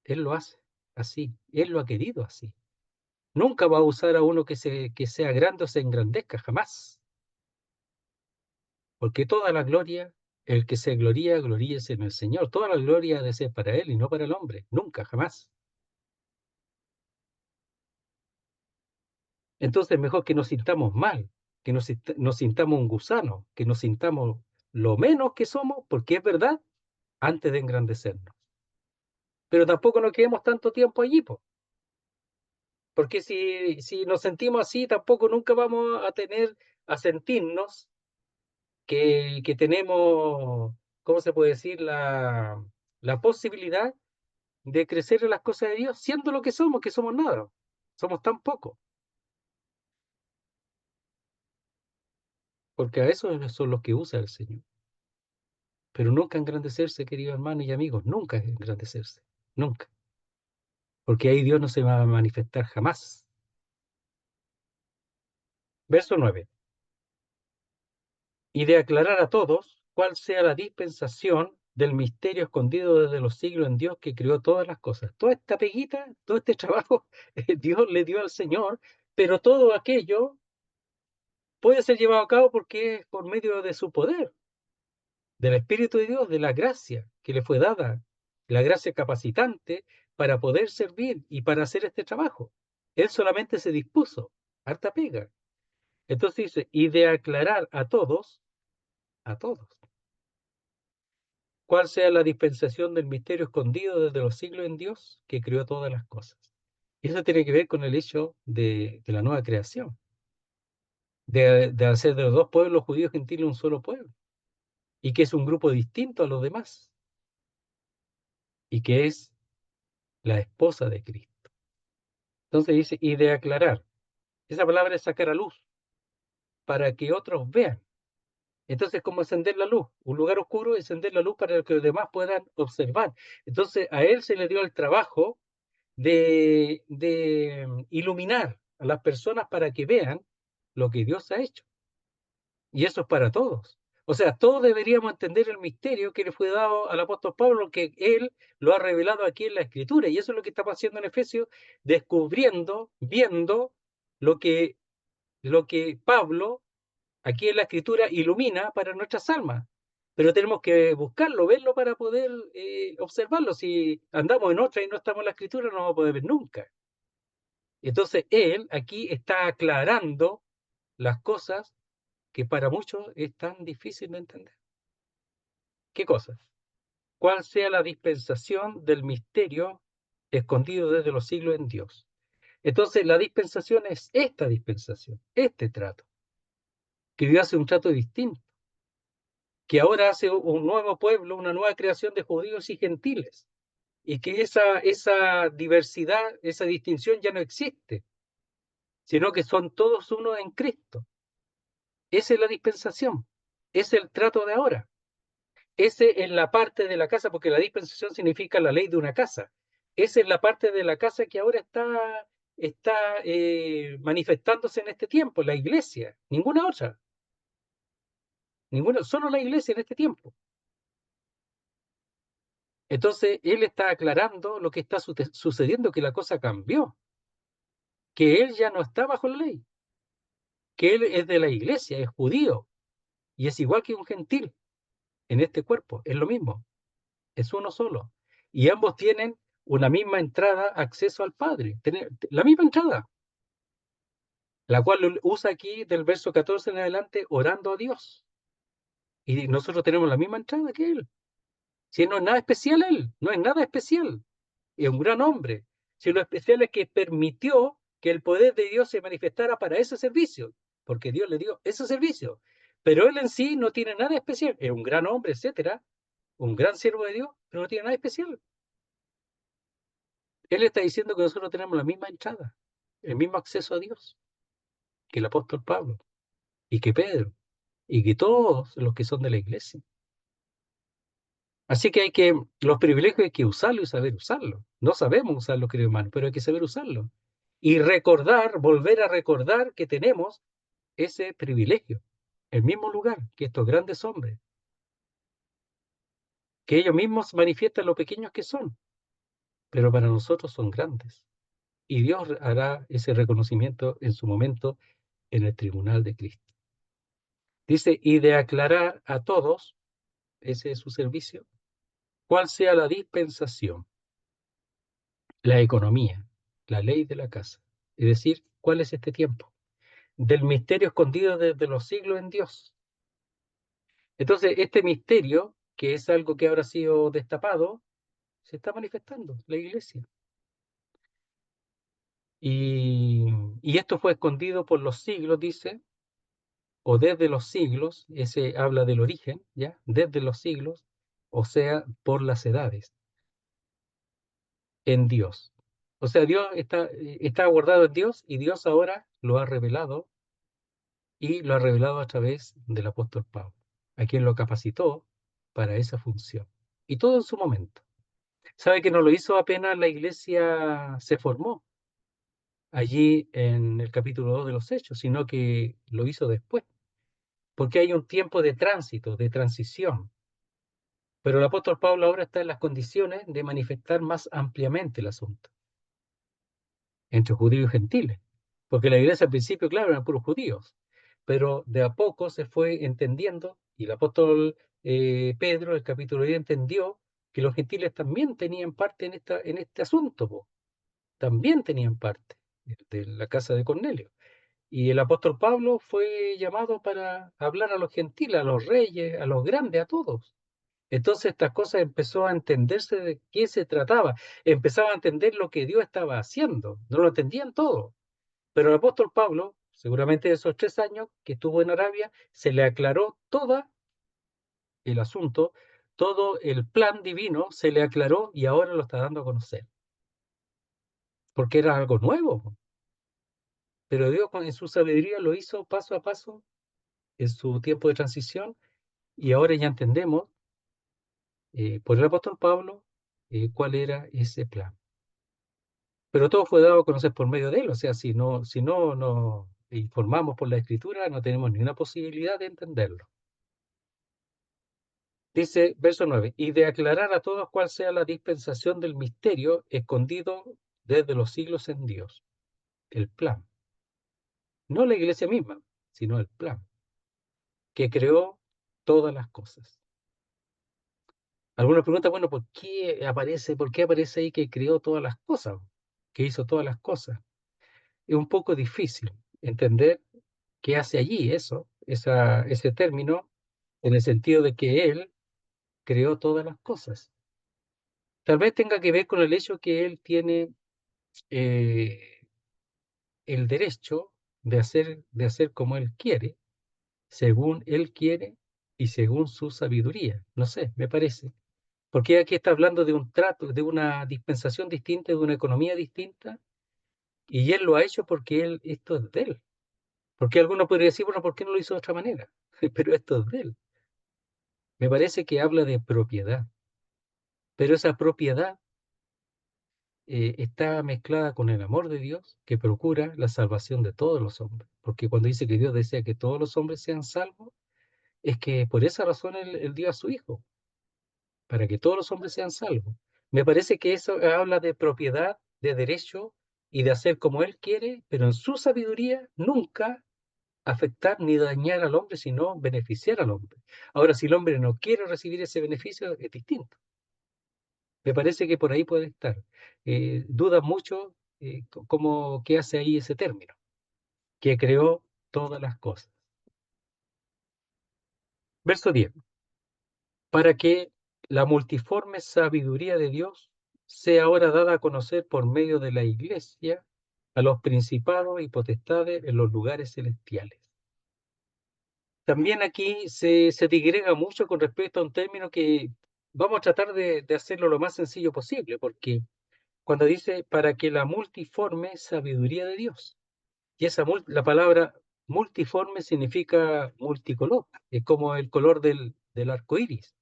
Él lo hace así, él lo ha querido así. Nunca va a usar a uno que sea grande o se engrandezca, jamás. Porque toda la gloria, el que se gloría, gloríese en el Señor. Toda la gloria ha de ser para Él y no para el hombre. Nunca, jamás. Entonces, mejor que nos sintamos mal, que nos sintamos un gusano, que nos sintamos lo menos que somos, porque es verdad, antes de engrandecernos. Pero tampoco nos quedemos tanto tiempo allí, po, porque si nos sentimos así, tampoco nunca vamos a sentirnos que tenemos, ¿cómo se puede decir? La posibilidad de crecer en las cosas de Dios, siendo lo que somos nada, somos tan poco, porque a eso son los que usa el Señor. Pero nunca engrandecerse, queridos hermanos y amigos, nunca engrandecerse, nunca, porque ahí Dios no se va a manifestar jamás. Verso 9. Y de aclarar a todos cuál sea la dispensación del misterio escondido desde los siglos en Dios que creó todas las cosas. Toda esta peguita, todo este trabajo, Dios le dio al Señor, pero todo aquello puede ser llevado a cabo porque es por medio de su poder, del Espíritu de Dios, de la gracia que le fue dada, la gracia capacitante para poder servir y para hacer este trabajo. Él solamente se dispuso, harta pega. Entonces dice, y de aclarar a todos, cuál sea la dispensación del misterio escondido desde los siglos en Dios que creó todas las cosas. Y eso tiene que ver con el hecho de la nueva creación, de hacer de los dos pueblos judíos y gentiles un solo pueblo, y que es un grupo distinto a los demás, y que es la esposa de Cristo. Entonces dice, y de aclarar. Esa palabra es sacar a luz, para que otros vean. Entonces, como encender la luz, un lugar oscuro, encender la luz para que los demás puedan observar. Entonces, a él se le dio el trabajo de iluminar a las personas para que vean lo que Dios ha hecho. Y eso es para todos. O sea, todos deberíamos entender el misterio que le fue dado al apóstol Pablo, que él lo ha revelado aquí en la Escritura. Y eso es lo que estamos haciendo en Efesios, descubriendo, viendo lo que, lo que Pablo aquí en la Escritura ilumina para nuestras almas. Pero tenemos que buscarlo, verlo para poder observarlo. Si andamos en otra y no estamos en la Escritura, no vamos a poder ver nunca. Entonces, él aquí está aclarando las cosas que para muchos es tan difícil de entender. ¿Qué cosas? ¿Cuál sea la dispensación del misterio escondido desde los siglos en Dios? Entonces, la dispensación es esta dispensación, este trato, que Dios hace un trato distinto, que ahora hace un nuevo pueblo, una nueva creación de judíos y gentiles, y que esa diversidad, esa distinción ya no existe, sino que son todos uno en Cristo. Esa es la dispensación, es el trato de ahora. Ese es la parte de la casa, porque la dispensación significa la ley de una casa. Esa es la parte de la casa que ahora está manifestándose en este tiempo, la iglesia, ninguna otra, ninguna, solo la iglesia en este tiempo. Entonces, él está aclarando lo que está sucediendo, que la cosa cambió, que él ya no está bajo la ley, que él es de la iglesia, es judío, y es igual que un gentil en este cuerpo, es lo mismo, es uno solo. Y ambos tienen una misma entrada, acceso al Padre, la misma entrada. la cual usa aquí del verso 14 en adelante orando a Dios. Y nosotros tenemos la misma entrada que él. Si no es nada especial él, no es nada especial. Es un gran hombre. Si lo especial es que permitió que el poder de Dios se manifestara para ese servicio, porque Dios le dio ese servicio. Pero él en sí no tiene nada especial. Es un gran hombre, etcétera, un gran siervo de Dios, pero no tiene nada especial. Él está diciendo que nosotros tenemos la misma entrada, el mismo acceso a Dios que el apóstol Pablo y que Pedro y que todos los que son de la iglesia. Así que los privilegios hay que usarlo y saber usarlo. No sabemos usarlo, querido hermano, pero hay que saber usarlo. Y recordar, volver a recordar que tenemos ese privilegio, el mismo lugar que estos grandes hombres, que ellos mismos manifiestan lo pequeños que son, pero para nosotros son grandes. Y Dios hará ese reconocimiento en su momento en el tribunal de Cristo. Dice, y de aclarar a todos, ese es su servicio, cuál sea la dispensación, la economía, la ley de la casa. Es decir, cuál es este tiempo del misterio escondido desde los siglos en Dios. Entonces, este misterio, que es algo que habrá sido destapado, se está manifestando, la iglesia. Y, y esto fue escondido por los siglos, dice, o desde los siglos, ese habla del origen, ¿ya? Desde los siglos, o sea, por las edades, en Dios. O sea, Dios está guardado en Dios y Dios ahora lo ha revelado y lo ha revelado a través del apóstol Pablo, a quien lo capacitó para esa función. Y todo en su momento. Sabe que no lo hizo apenas la iglesia se formó allí en el capítulo 2 de los Hechos, sino que lo hizo después, porque hay un tiempo de tránsito, de transición. Pero el apóstol Pablo ahora está en las condiciones de manifestar más ampliamente el asunto entre judíos y gentiles, porque la iglesia al principio, claro, eran puros judíos, pero de a poco se fue entendiendo, y el apóstol Pedro, el capítulo 10, entendió que los gentiles también tenían parte en este asunto, po. También tenían parte de la casa de Cornelio. Y el apóstol Pablo fue llamado para hablar a los gentiles, a los reyes, a los grandes, a todos. Entonces estas cosas empezó a entenderse de qué se trataba, empezaba a entender lo que Dios estaba haciendo, no lo entendían todo, pero el apóstol Pablo, seguramente esos 3 años que estuvo en Arabia, se le aclaró todo el asunto, todo el plan divino se le aclaró y ahora lo está dando a conocer, porque era algo nuevo, pero Dios en su sabiduría lo hizo paso a paso en su tiempo de transición y ahora ya entendemos por el apóstol Pablo cuál era ese plan. Pero todo fue dado a conocer por medio de él, o sea, si no nos informamos por la escritura, no tenemos ninguna posibilidad de entenderlo. Dice, verso 9, y de aclarar a todos cuál sea la dispensación del misterio escondido desde los siglos en Dios, el plan. No la iglesia misma, sino el plan, que creó todas las cosas. Algunos preguntan, bueno, por qué aparece ahí que creó todas las cosas? Que hizo todas las cosas. Es un poco difícil entender qué hace allí ese término, en el sentido de que Él creó todas las cosas. Tal vez tenga que ver con el hecho que Él tiene eh, el derecho de hacer como Él quiere, según Él quiere y según su sabiduría. No sé, me parece. Porque aquí está hablando de un trato, de una dispensación distinta, de una economía distinta, y Él lo ha hecho porque esto es de Él. Porque alguno podría decir, bueno, ¿por qué no lo hizo de otra manera? Pero esto es de Él. Me parece que habla de propiedad, pero esa propiedad está mezclada con el amor de Dios que procura la salvación de todos los hombres. Porque cuando dice que Dios desea que todos los hombres sean salvos, es que por esa razón él dio a su Hijo, para que todos los hombres sean salvos. Me parece que eso habla de propiedad, de derecho y de hacer como Él quiere, pero en su sabiduría nunca afectar ni dañar al hombre, sino beneficiar al hombre. Ahora, si el hombre no quiere recibir ese beneficio, es distinto. Me parece que por ahí puede estar. Duda mucho qué hace ahí ese término. que creó todas las cosas. Verso 10. Para que la multiforme sabiduría de Dios sea ahora dada a conocer por medio de la Iglesia a los principados y potestades en los lugares celestiales. También aquí se digrega mucho con respecto a un término que vamos a tratar de hacerlo lo más sencillo posible, porque cuando dice para que la multiforme sabiduría de Dios, y la palabra multiforme significa multicolor, es como el color del arco iris.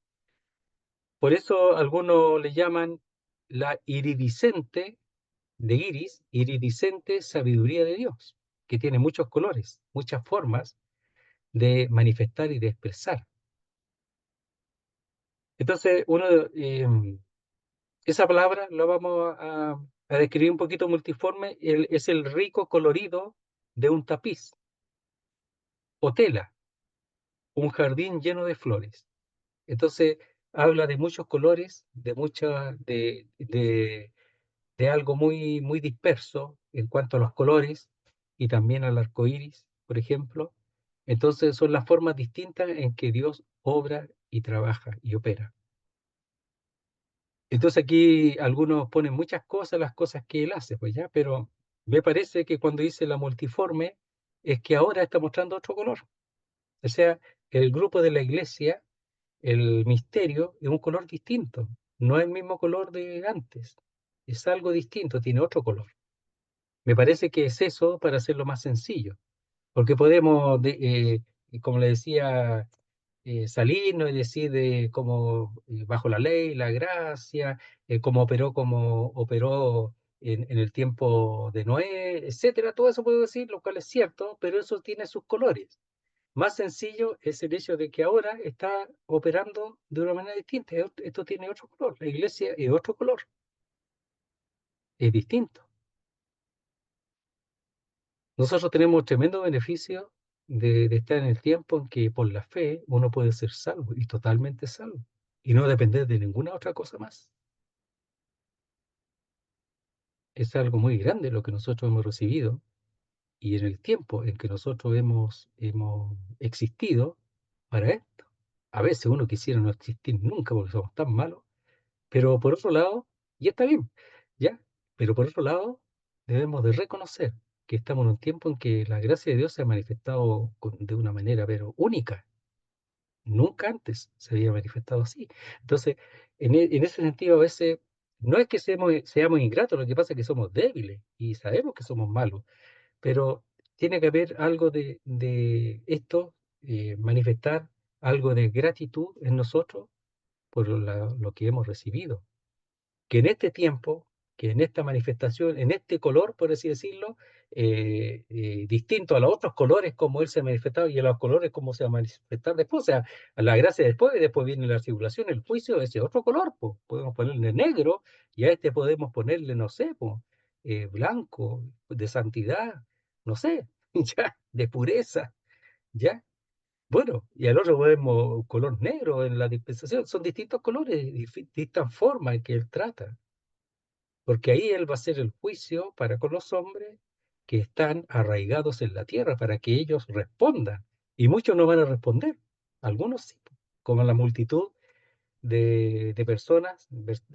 Por eso algunos le llaman la iridiscente de iris, iridiscente sabiduría de Dios, que tiene muchos colores, muchas formas de manifestar y de expresar. Entonces, esa palabra la vamos a describir un poquito multiforme, es el rico colorido de un tapiz o tela, un jardín lleno de flores. Entonces, habla de muchos colores, de algo muy, muy disperso en cuanto a los colores y también al arco iris, por ejemplo. Entonces, son las formas distintas en que Dios obra y trabaja y opera. Entonces aquí algunos ponen muchas cosas, las cosas que él hace, pues ya, pero me parece que cuando dice la multiforme es que ahora está mostrando otro color. O sea, el grupo de la iglesia, el misterio, es un color distinto. No es el mismo color de antes. Es algo distinto, tiene otro color. Me parece que es eso para hacerlo más sencillo. Porque podemos, como le decía, salirnos y decir de cómo bajo la ley, la gracia, cómo operó en el tiempo de Noé, etcétera. Todo eso puedo decir, lo cual es cierto, pero eso tiene sus colores. Más sencillo es el hecho de que ahora está operando de una manera distinta. Esto tiene otro color. La iglesia es otro color. Es distinto. Nosotros tenemos tremendo beneficio de estar en el tiempo en que por la fe uno puede ser salvo y totalmente salvo y no depender de ninguna otra cosa más. Es algo muy grande lo que nosotros hemos recibido y en el tiempo en que nosotros hemos existido para esto. A veces uno quisiera no existir nunca porque somos tan malos, pero por otro lado, y está bien, ¿ya? Pero por otro lado, debemos de reconocer que estamos en un tiempo en que la gracia de Dios se ha manifestado de una manera, pero única. Nunca antes se había manifestado así. Entonces, en ese sentido, a veces, no es que seamos ingratos, lo que pasa es que somos débiles y sabemos que somos malos, pero tiene que haber algo de esto, manifestar algo de gratitud en nosotros por lo que hemos recibido, que en este tiempo, que en esta manifestación, en este color, por así decirlo, distinto a los otros colores como él se ha manifestado y a los colores como se va a manifestar después, o sea, a la gracia después, y después viene la tribulación, el juicio, ese otro color, pues, podemos ponerle negro y a este podemos ponerle, no sé, pues, blanco, de santidad, no sé, ya, de pureza, ya. Bueno, y al otro podemos color negro en la dispensación, son distintos colores, distintas formas en que él trata porque ahí él va a hacer el juicio para con los hombres que están arraigados en la tierra, para que ellos respondan. Y muchos no van a responder, algunos sí, como la multitud de personas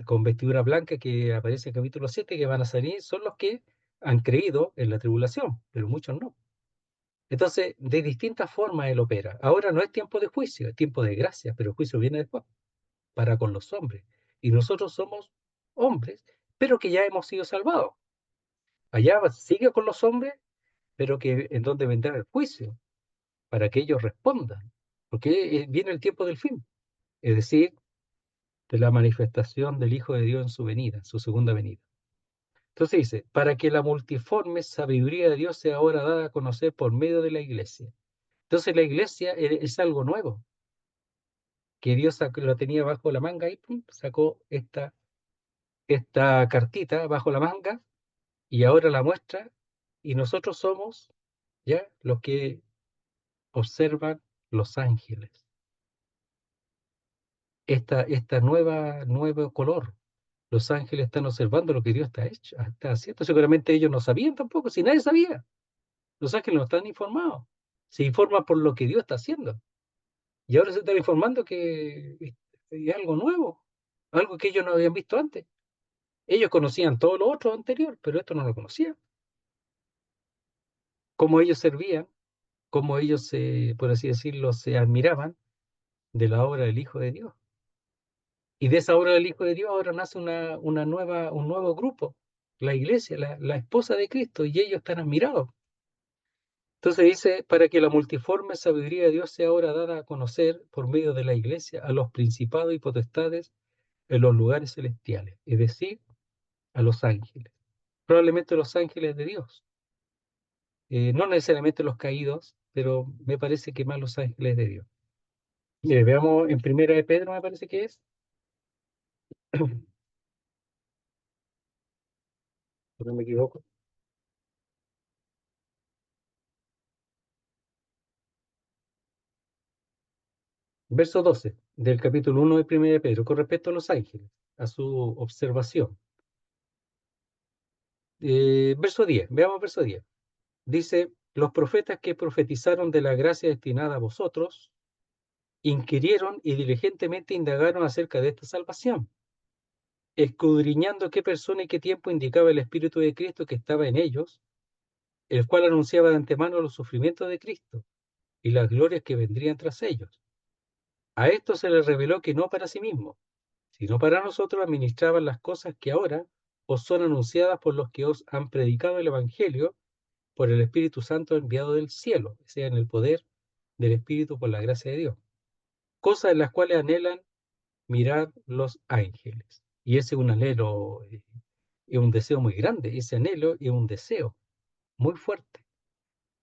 con vestidura blanca que aparece en capítulo 7 que van a salir, son los que han creído en la tribulación, pero muchos no. Entonces, de distintas formas él opera. Ahora no es tiempo de juicio, es tiempo de gracia, pero el juicio viene después, para con los hombres. Y nosotros somos hombres, pero que ya hemos sido salvados. Allá sigue con los hombres, pero que en donde vendrá el juicio, para que ellos respondan, porque viene el tiempo del fin, es decir, de la manifestación del Hijo de Dios en su venida, en su segunda venida. Entonces dice, para que la multiforme sabiduría de Dios sea ahora dada a conocer por medio de la iglesia. Entonces la iglesia es algo nuevo, que Dios lo tenía bajo la manga y pum, sacó esta cartita bajo la manga y ahora la muestra y nosotros somos ya los que observan los ángeles. Esta nuevo color. Los ángeles están observando lo que Dios está haciendo. Seguramente ellos no sabían tampoco, si nadie sabía. Los ángeles no están informados. Se informan por lo que Dios está haciendo. Y ahora se están informando que es algo nuevo, algo que ellos no habían visto antes. Ellos conocían todo lo otro anterior, pero esto no lo conocían. Cómo ellos servían, cómo ellos, por así decirlo, se admiraban de la obra del Hijo de Dios. Y de esa obra del Hijo de Dios ahora nace un nuevo grupo, la iglesia, la esposa de Cristo, y ellos están admirados. Entonces dice, para que la multiforme sabiduría de Dios sea ahora dada a conocer por medio de la iglesia a los principados y potestades en los lugares celestiales, es decir, a los ángeles. Probablemente los ángeles de Dios. No necesariamente los caídos, pero me parece que más los ángeles de Dios. Mire, veamos en Primera de Pedro, me parece que es, si no me equivoco. Verso 12 del capítulo 1 de Primera de Pedro, con respecto a los ángeles, a su observación. Verso 10, veamos verso 10. Dice, los profetas que profetizaron de la gracia destinada a vosotros, inquirieron y diligentemente indagaron acerca de esta salvación, escudriñando qué persona y qué tiempo indicaba el Espíritu de Cristo que estaba en ellos, el cual anunciaba de antemano los sufrimientos de Cristo y las glorias que vendrían tras ellos. A esto se les reveló que no para sí mismo, sino para nosotros administraban las cosas que ahora os son anunciadas por los que os han predicado el Evangelio por el Espíritu Santo enviado del cielo, o sea, en el poder del Espíritu por la gracia de Dios. Cosas en las cuales anhelan mirar los ángeles. Y ese es un anhelo, es un deseo muy grande, ese anhelo es un deseo muy fuerte.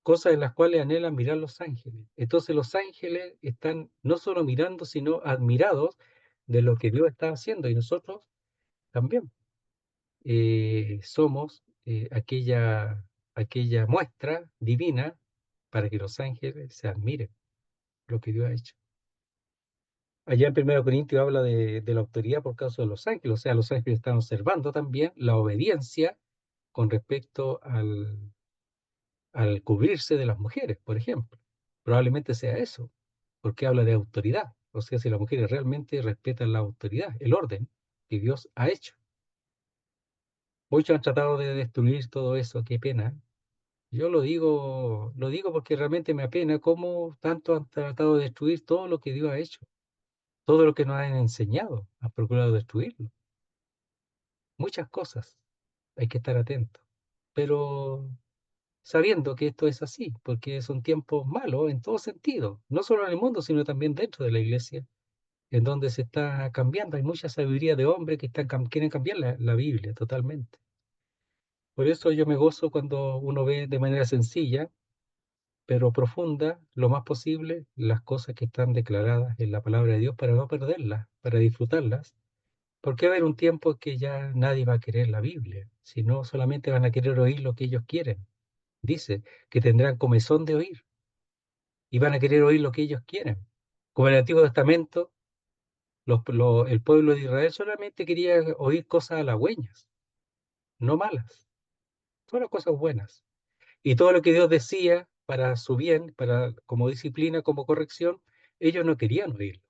Cosas en las cuales anhelan mirar los ángeles. Entonces los ángeles están no solo mirando, sino admirados de lo que Dios está haciendo y nosotros también somos aquella muestra divina para que los ángeles se admiren lo que Dios ha hecho. Allá en 1 Corintios habla de la autoridad por causa de los ángeles, o sea, los ángeles están observando también la obediencia con respecto al cubrirse de las mujeres, por ejemplo. Probablemente sea eso, porque habla de autoridad, o sea, si las mujeres realmente respetan la autoridad, el orden que Dios ha hecho. Muchos han tratado de destruir todo eso, qué pena. Yo lo digo porque realmente me apena cómo tanto han tratado de destruir todo lo que Dios ha hecho, todo lo que nos han enseñado, han procurado destruirlo. Muchas cosas, hay que estar atentos, pero sabiendo que esto es así, porque son tiempos malos en todo sentido, no solo en el mundo, sino también dentro de la iglesia, en donde se está cambiando. Hay mucha sabiduría de hombres que quieren cambiar la Biblia totalmente. Por eso yo me gozo cuando uno ve de manera sencilla pero profunda, lo más posible, las cosas que están declaradas en la palabra de Dios para no perderlas, para disfrutarlas, porque va a haber un tiempo que ya nadie va a querer la Biblia, sino solamente van a querer oír lo que ellos quieren. Dice que tendrán comezón de oír y van a querer oír lo que ellos quieren. Como en el Antiguo Testamento, el pueblo de Israel solamente quería oír cosas halagüeñas, no malas, solo cosas buenas. Y todo lo que Dios decía para su bien, para como disciplina, como corrección, ellos no querían oírlo.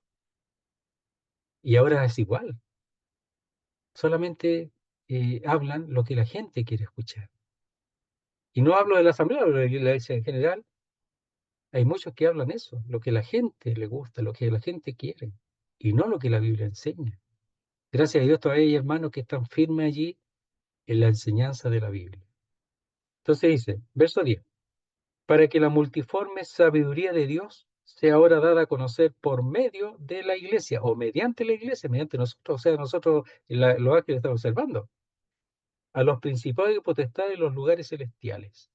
Y ahora es igual. Solamente hablan lo que la gente quiere escuchar. Y no hablo de la asamblea, hablo de la iglesia en general. Hay muchos que hablan eso, lo que la gente le gusta, lo que la gente quiere, y no lo que la Biblia enseña. Gracias a Dios todavía hay hermanos que están firmes allí en la enseñanza de la Biblia. Entonces dice, verso 10. Para que la multiforme sabiduría de Dios sea ahora dada a conocer por medio de la iglesia, o mediante la iglesia, mediante nosotros, o sea, nosotros los ángeles estamos observando, a los principados y potestades de los lugares celestiales.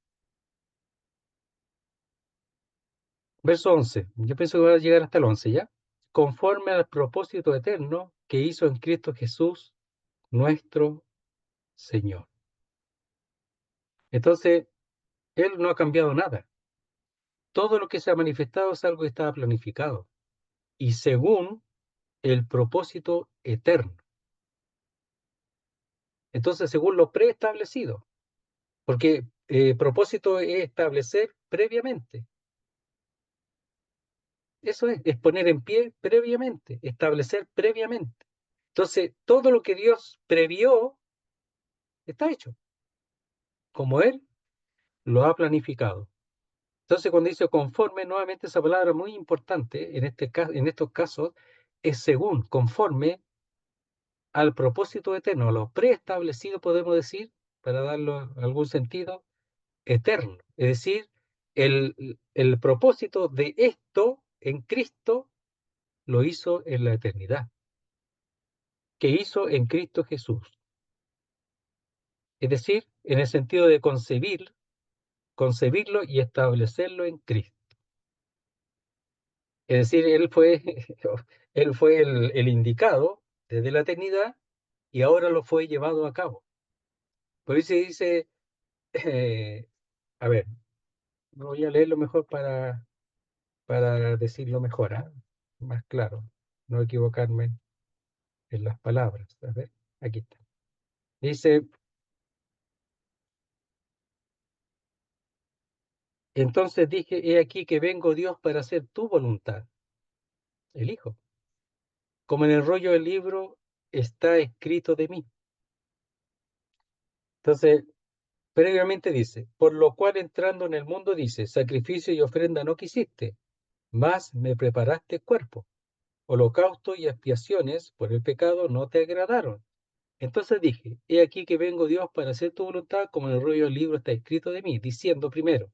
Verso 11, yo pienso que va a llegar hasta el 11, ¿ya? Conforme al propósito eterno que hizo en Cristo Jesús, nuestro Señor. Entonces, Él no ha cambiado nada. Todo lo que se ha manifestado es algo que estaba planificado y según el propósito eterno. Entonces, según lo preestablecido, porque propósito es establecer previamente. Eso es poner en pie previamente, establecer previamente. Entonces, todo lo que Dios previó está hecho, como Él lo ha planificado. Entonces, cuando dice conforme, nuevamente esa palabra muy importante en estos casos es según, conforme al propósito eterno, a lo preestablecido, podemos decir, para darlo algún sentido, eterno. Es decir, el propósito de esto en Cristo lo hizo en la eternidad, que hizo en Cristo Jesús. Es decir, en el sentido de concebirlo y establecerlo en Cristo. Es decir, él fue el indicado desde la eternidad y ahora lo fue llevado a cabo. Por eso dice, eh, a ver, voy a leerlo mejor para decirlo mejor, ¿ah? Más claro, no equivocarme en las palabras. A ver, aquí está. Dice, entonces dije, he aquí que vengo Dios para hacer tu voluntad, el Hijo. Como en el rollo del libro está escrito de mí. Entonces, previamente dice, por lo cual entrando en el mundo dice, sacrificio y ofrenda no quisiste, mas me preparaste cuerpo. Holocausto y expiaciones por el pecado no te agradaron. Entonces dije, he aquí que vengo Dios para hacer tu voluntad, como en el rollo del libro está escrito de mí, diciendo primero,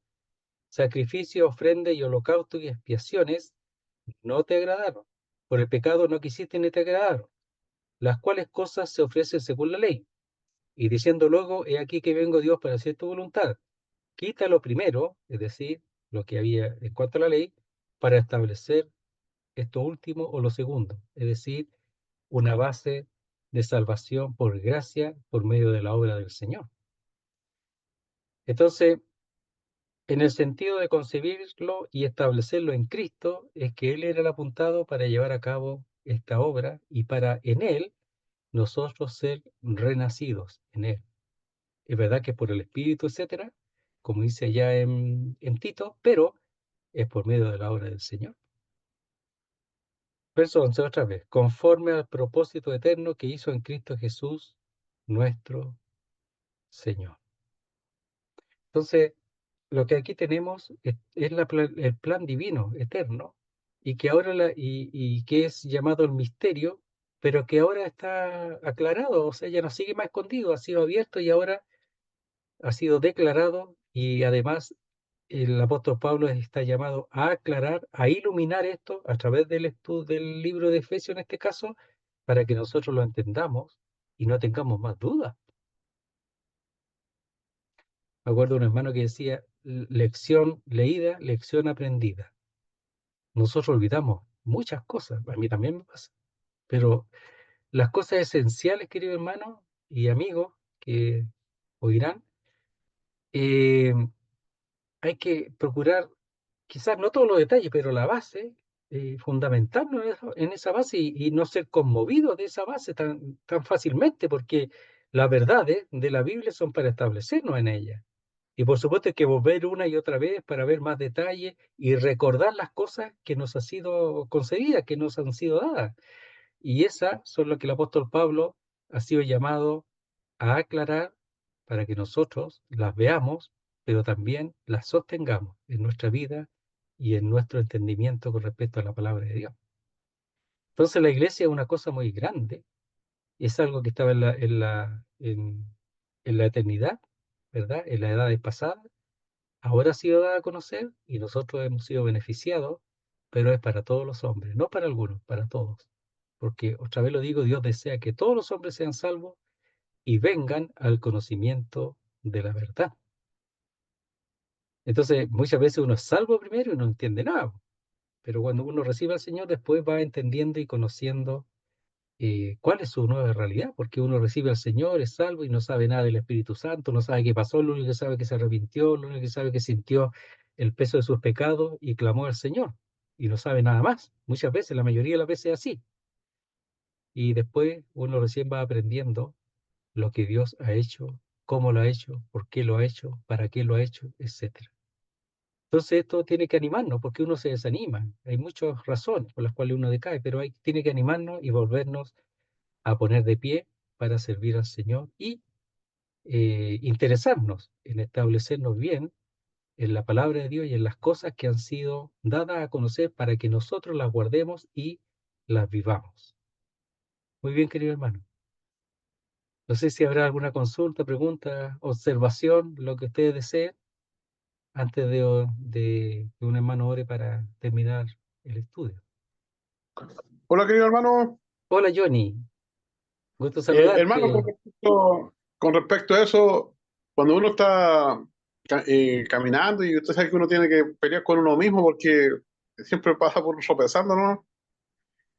sacrificio, ofrenda y holocausto y expiaciones no te agradaron. Por el pecado no quisiste ni te agradaron, las cuales cosas se ofrecen según la ley. Y diciendo luego, he aquí que vengo Dios para hacer tu voluntad. Quita lo primero, es decir, lo que había en cuanto a la ley, para establecer esto último o lo segundo, es decir, una base de salvación por gracia por medio de la obra del Señor. Entonces, en el sentido de concebirlo y establecerlo en Cristo, es que Él era el apuntado para llevar a cabo esta obra y para en Él nosotros ser renacidos en Él. Es verdad que es por el Espíritu, etcétera, como dice allá en Tito, pero es por medio de la obra del Señor. Verso 11 otra vez, conforme al propósito eterno que hizo en Cristo Jesús, nuestro Señor. Entonces, lo que aquí tenemos es el plan divino, eterno, y que ahora y que es llamado el misterio, pero que ahora está aclarado, o sea, ya no sigue más escondido, ha sido abierto y ahora ha sido declarado, y además el apóstol Pablo está llamado a aclarar, a iluminar esto a través del estudio del libro de Efesios en este caso, para que nosotros lo entendamos y no tengamos más dudas. Me acuerdo de un hermano que decía, lección leída, lección aprendida. Nosotros olvidamos muchas cosas, a mí también me pasa, pero las cosas esenciales, querido hermano y amigos que oirán, eh, hay que procurar, quizás no todos los detalles, pero la base, fundamentarnos en esa base y no ser conmovidos de esa base tan fácilmente, porque las verdades de la Biblia son para establecernos en ella. Y por supuesto hay que volver una y otra vez para ver más detalles y recordar las cosas que nos han sido concedidas, que nos han sido dadas. Y esas son lo que el apóstol Pablo ha sido llamado a aclarar para que nosotros las veamos, pero también las sostengamos en nuestra vida y en nuestro entendimiento con respecto a la palabra de Dios. Entonces la iglesia es una cosa muy grande, es algo que estaba en la eternidad, ¿verdad? En la edad pasada, ahora ha sido dada a conocer y nosotros hemos sido beneficiados, pero es para todos los hombres, no para algunos, para todos. Porque otra vez lo digo, Dios desea que todos los hombres sean salvos y vengan al conocimiento de la verdad. Entonces, muchas veces uno es salvo primero y no entiende nada, pero cuando uno recibe al Señor, después va entendiendo y conociendo cuál es su nueva realidad, porque uno recibe al Señor, es salvo y no sabe nada del Espíritu Santo, no sabe qué pasó, lo único que sabe es que se arrepintió, lo único que sabe es que sintió el peso de sus pecados y clamó al Señor, y no sabe nada más. Muchas veces, la mayoría de las veces es así. Y después uno recién va aprendiendo lo que Dios ha hecho cómo lo ha hecho, por qué lo ha hecho, para qué lo ha hecho, etcétera. Entonces esto tiene que animarnos porque uno se desanima. Hay muchas razones por las cuales uno decae, pero tiene que animarnos y volvernos a poner de pie para servir al Señor y interesarnos en establecernos bien en la palabra de Dios y en las cosas que han sido dadas a conocer para que nosotros las guardemos y las vivamos. Muy bien, querido hermano. No sé si habrá alguna consulta, pregunta, observación, lo que ustedes deseen, antes de que un hermano ore para terminar el estudio. Hola, querido hermano. Hola, Johnny. Gusto Hermano, saludarte. con respecto a eso, cuando uno está caminando y usted sabe que uno tiene que pelear con uno mismo porque siempre pasa por sopesando, ¿no?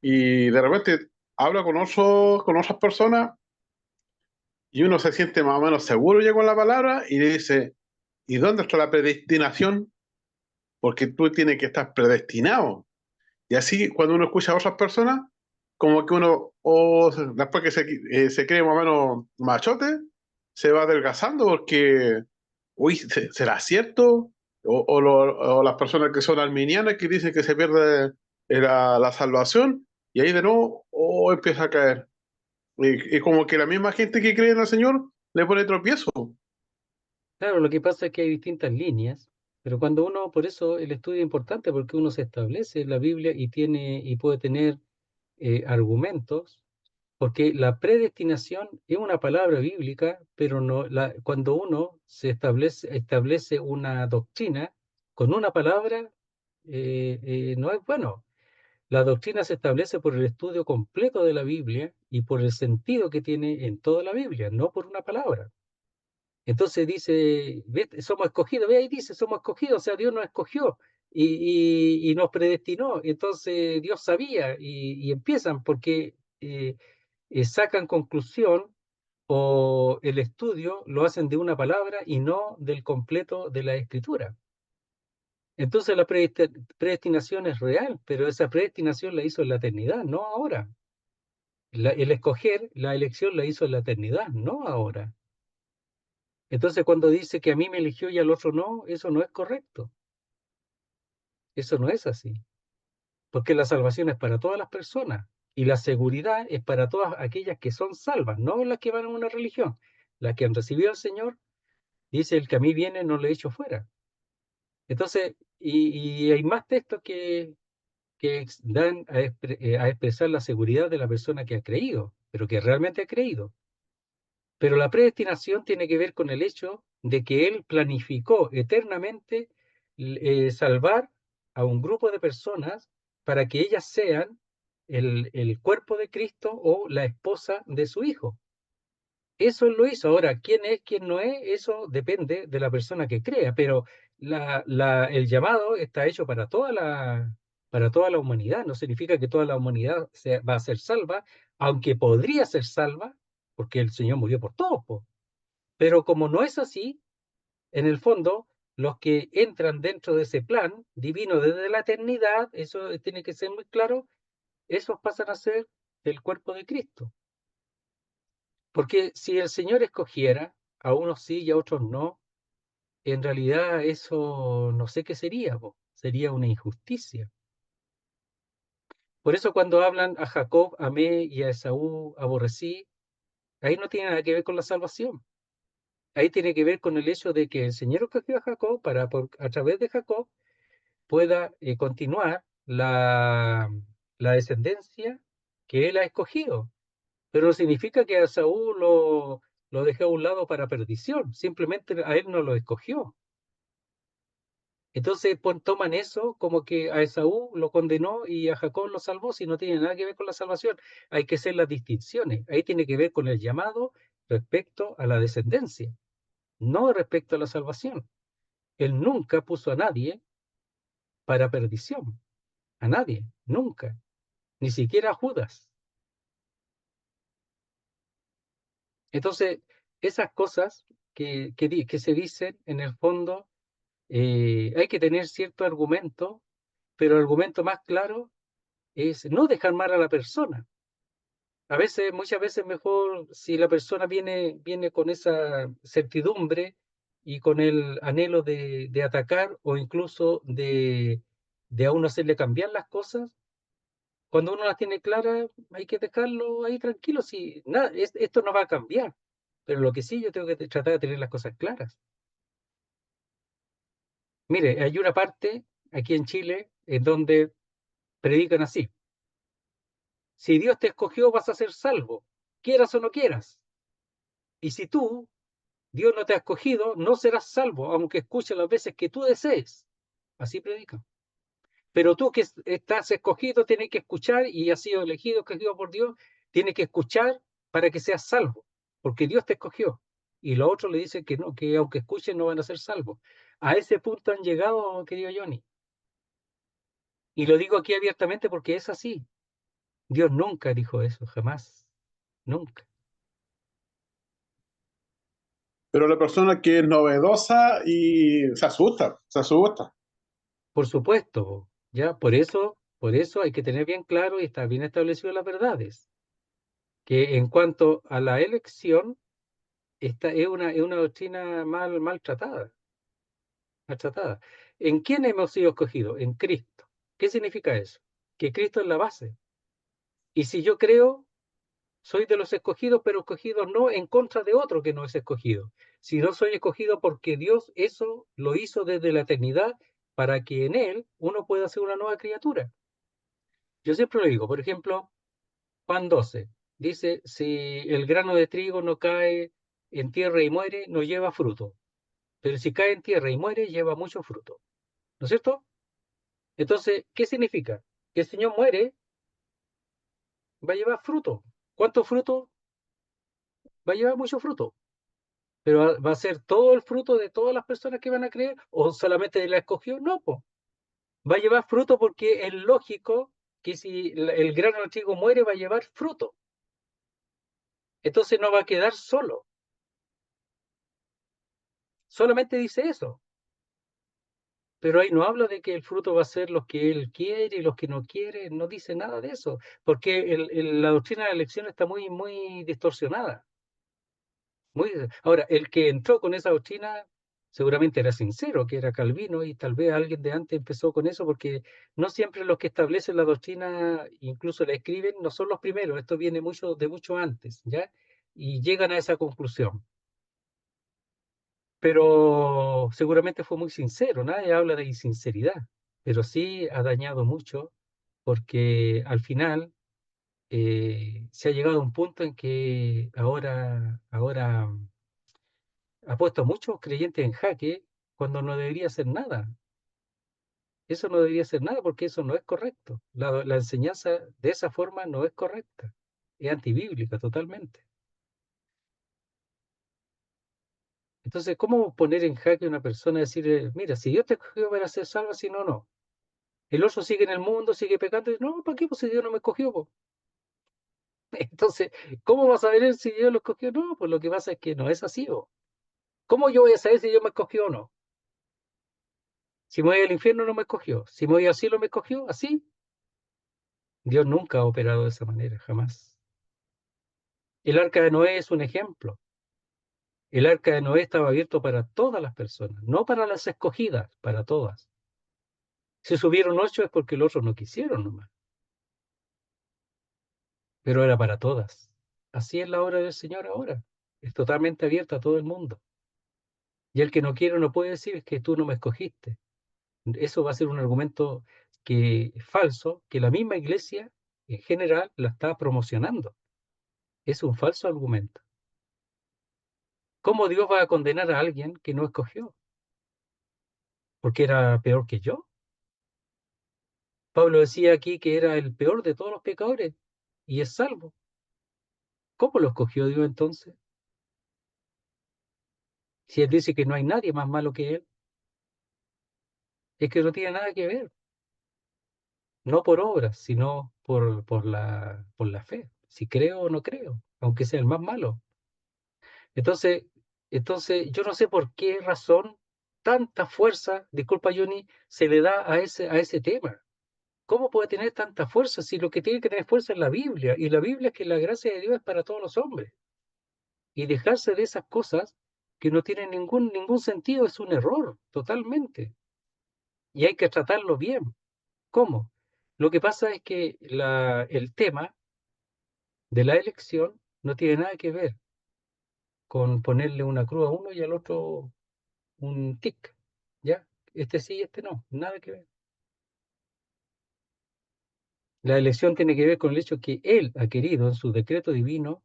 Y de repente habla con otras personas y uno se siente más o menos seguro ya con la palabra y le dice, ¿y dónde está la predestinación? Porque tú tienes que estar predestinado. Y así, cuando uno escucha a otras personas, como que uno, después que se cree más o menos machote, se va adelgazando porque, uy, ¿será cierto? O las personas que son arminianas que dicen que se pierde la salvación, y ahí de nuevo, empieza a caer. Y como que la misma gente que cree en el Señor le pone tropiezo. Claro, lo que pasa es que hay distintas líneas, pero cuando uno, por eso el estudio es importante, porque uno se establece en la Biblia y tiene y puede tener argumentos, porque la predestinación es una palabra bíblica, pero no cuando uno establece una doctrina con una palabra, no es bueno. La doctrina se establece por el estudio completo de la Biblia y por el sentido que tiene en toda la Biblia, no por una palabra. Entonces dice, "Ve, somos escogidos", ve ahí dice, somos escogidos, o sea, Dios nos escogió y nos predestinó, entonces Dios sabía y empiezan porque sacan conclusión o el estudio lo hacen de una palabra y no del completo de la escritura. Entonces la predestinación es real, pero esa predestinación la hizo en la eternidad, no ahora. El escoger, la elección la hizo en la eternidad, no ahora. Entonces cuando dice que a mí me eligió y al otro no, eso no es correcto. Eso no es así. Porque la salvación es para todas las personas y la seguridad es para todas aquellas que son salvas, no las que van a una religión. Las que han recibido al Señor, dice, el que a mí viene no le echo fuera. Entonces, y hay más textos que dan a expresar la seguridad de la persona que ha creído, pero que realmente ha creído. Pero la predestinación tiene que ver con el hecho de que Él planificó eternamente salvar a un grupo de personas para que ellas sean el cuerpo de Cristo o la esposa de su Hijo. Eso Él lo hizo. Ahora, quién es, quién no es, eso depende de la persona que crea, pero el llamado está hecho para toda la humanidad. No significa que toda la humanidad va a ser salva, aunque podría ser salva, porque el Señor murió por todos, po. Pero como no es así, en el fondo, los que entran dentro de ese plan divino desde la eternidad, eso tiene que ser muy claro, esos pasan a ser el cuerpo de Cristo. Porque si el Señor escogiera, a unos sí y a otros no, en realidad eso no sé qué sería, po. Sería una injusticia. Por eso cuando hablan a Jacob amé y a Esaú aborrecí, ahí no tiene nada que ver con la salvación. Ahí tiene que ver con el hecho de que el Señor escogió a Jacob para a través de Jacob pueda continuar la descendencia que él ha escogido. Pero no significa que a Saúl lo dejó a un lado para perdición, simplemente a él no lo escogió. Entonces toman eso como que a Esaú lo condenó y a Jacob lo salvó, si no tiene nada que ver con la salvación. Hay que hacer las distinciones. Ahí tiene que ver con el llamado respecto a la descendencia, no respecto a la salvación. Él nunca puso a nadie para perdición, a nadie, nunca, ni siquiera a Judas. Entonces, esas cosas que se dicen, en el fondo, hay que tener cierto argumento, pero el argumento más claro es no dejar mal a la persona. A veces, muchas veces mejor si la persona viene con esa certidumbre y con el anhelo de atacar o incluso de aún hacerle cambiar las cosas. Cuando uno las tiene claras, hay que dejarlo ahí tranquilo. Si nada, esto no va a cambiar. Pero lo que sí, yo tengo que tratar de tener las cosas claras. Mire, hay una parte aquí en Chile en donde predican así: si Dios te escogió, vas a ser salvo, quieras o no quieras. Y si tú, Dios no te ha escogido, no serás salvo, aunque escuches las veces que tú desees. Así predican. Pero tú que estás escogido, tienes que escuchar y has sido elegido, escogido por Dios, tienes que escuchar para que seas salvo, porque Dios te escogió. Y los otros le dicen que no, que aunque escuchen no van a ser salvos. A ese punto han llegado, querido Johnny. Y lo digo aquí abiertamente porque es así. Dios nunca dijo eso, jamás, nunca. Pero la persona que es novedosa y se asusta, se asusta. Por supuesto, ya por eso hay que tener bien claro y estar bien establecido las verdades. Que en cuanto a la elección, esta es una doctrina maltratada, maltratada. ¿En quién hemos sido escogidos? En Cristo. ¿Qué significa eso? Que Cristo es la base. Y si yo creo, soy de los escogidos, pero escogidos no en contra de otro que no es escogido. Si no soy escogido porque Dios eso lo hizo desde la eternidad para que en Él uno pueda ser una nueva criatura. Yo siempre lo digo, por ejemplo, Juan 12 dice, si el grano de trigo no cae en tierra y muere, no lleva fruto. Pero si cae en tierra y muere, lleva mucho fruto. ¿No es cierto? Entonces, ¿qué significa? Que el Señor muere, va a llevar fruto. ¿Cuánto fruto? Va a llevar mucho fruto. Pero va a ser todo el fruto de todas las personas que van a creer o solamente de la escogió. No, pues. Va a llevar fruto porque es lógico que si el grano de trigo muere, va a llevar fruto. Entonces no va a quedar solo. Solamente dice eso. Pero ahí no habla de que el fruto va a ser los que él quiere y los que no quiere, no dice nada de eso, porque la doctrina de la elección está muy distorsionada. Ahora, el que entró con esa doctrina seguramente era sincero, que era Calvino, y tal vez alguien de antes empezó con eso, porque no siempre los que establecen la doctrina, incluso la escriben, no son los primeros, esto viene de mucho antes, ¿ya? Y llegan a esa conclusión. Pero seguramente fue muy sincero, nadie habla de insinceridad, pero sí ha dañado mucho porque al final se ha llegado a un punto en que ahora ha puesto a muchos creyentes en jaque cuando no debería ser nada. Eso no debería ser nada porque eso no es correcto. La enseñanza de esa forma no es correcta, es antibíblica totalmente. Entonces, ¿cómo poner en jaque a una persona y decirle, mira, si Dios te escogió para ser salva, si no, no? El oso sigue en el mundo, sigue pecando, y no, ¿para qué? Pues si Dios no me escogió, po. Entonces, ¿cómo vas a ver si Dios lo escogió? No, pues lo que pasa es que no es así, po. ¿Cómo yo voy a saber si Dios me escogió o no? Si me voy al infierno no me escogió, si me voy al cielo me escogió, así. Dios nunca ha operado de esa manera, jamás. El arca de Noé es un ejemplo. El arca de Noé estaba abierto para todas las personas, no para las escogidas, para todas. Si subieron 8 es porque los otros no quisieron nomás, pero era para todas. Así es la obra del Señor ahora. Es totalmente abierta a todo el mundo. Y el que no quiere no puede decir es que tú no me escogiste. Eso va a ser un argumento que es falso, que la misma iglesia en general la está promocionando. Es un falso argumento. ¿Cómo Dios va a condenar a alguien que no escogió? ¿Porque era peor que yo? Pablo decía aquí que era el peor de todos los pecadores y es salvo. ¿Cómo lo escogió Dios entonces? Si él dice que no hay nadie más malo que él, es que no tiene nada que ver, no por obras, sino por la fe, si creo o no creo, aunque sea el más malo. Entonces, entonces yo no sé por qué razón tanta fuerza, disculpa Johnny, se le da a ese tema. ¿Cómo puede tener tanta fuerza si lo que tiene que tener fuerza es la Biblia? Y la Biblia es que la gracia de Dios es para todos los hombres. Y dejarse de esas cosas que no tienen ningún sentido es un error, totalmente. Y hay que tratarlo bien. ¿Cómo? Lo que pasa es que el tema de la elección no tiene nada que ver con ponerle una cruz a uno y al otro un tic, ¿ya? Este sí y este no, nada que ver. La elección tiene que ver con el hecho que Él ha querido, en su decreto divino,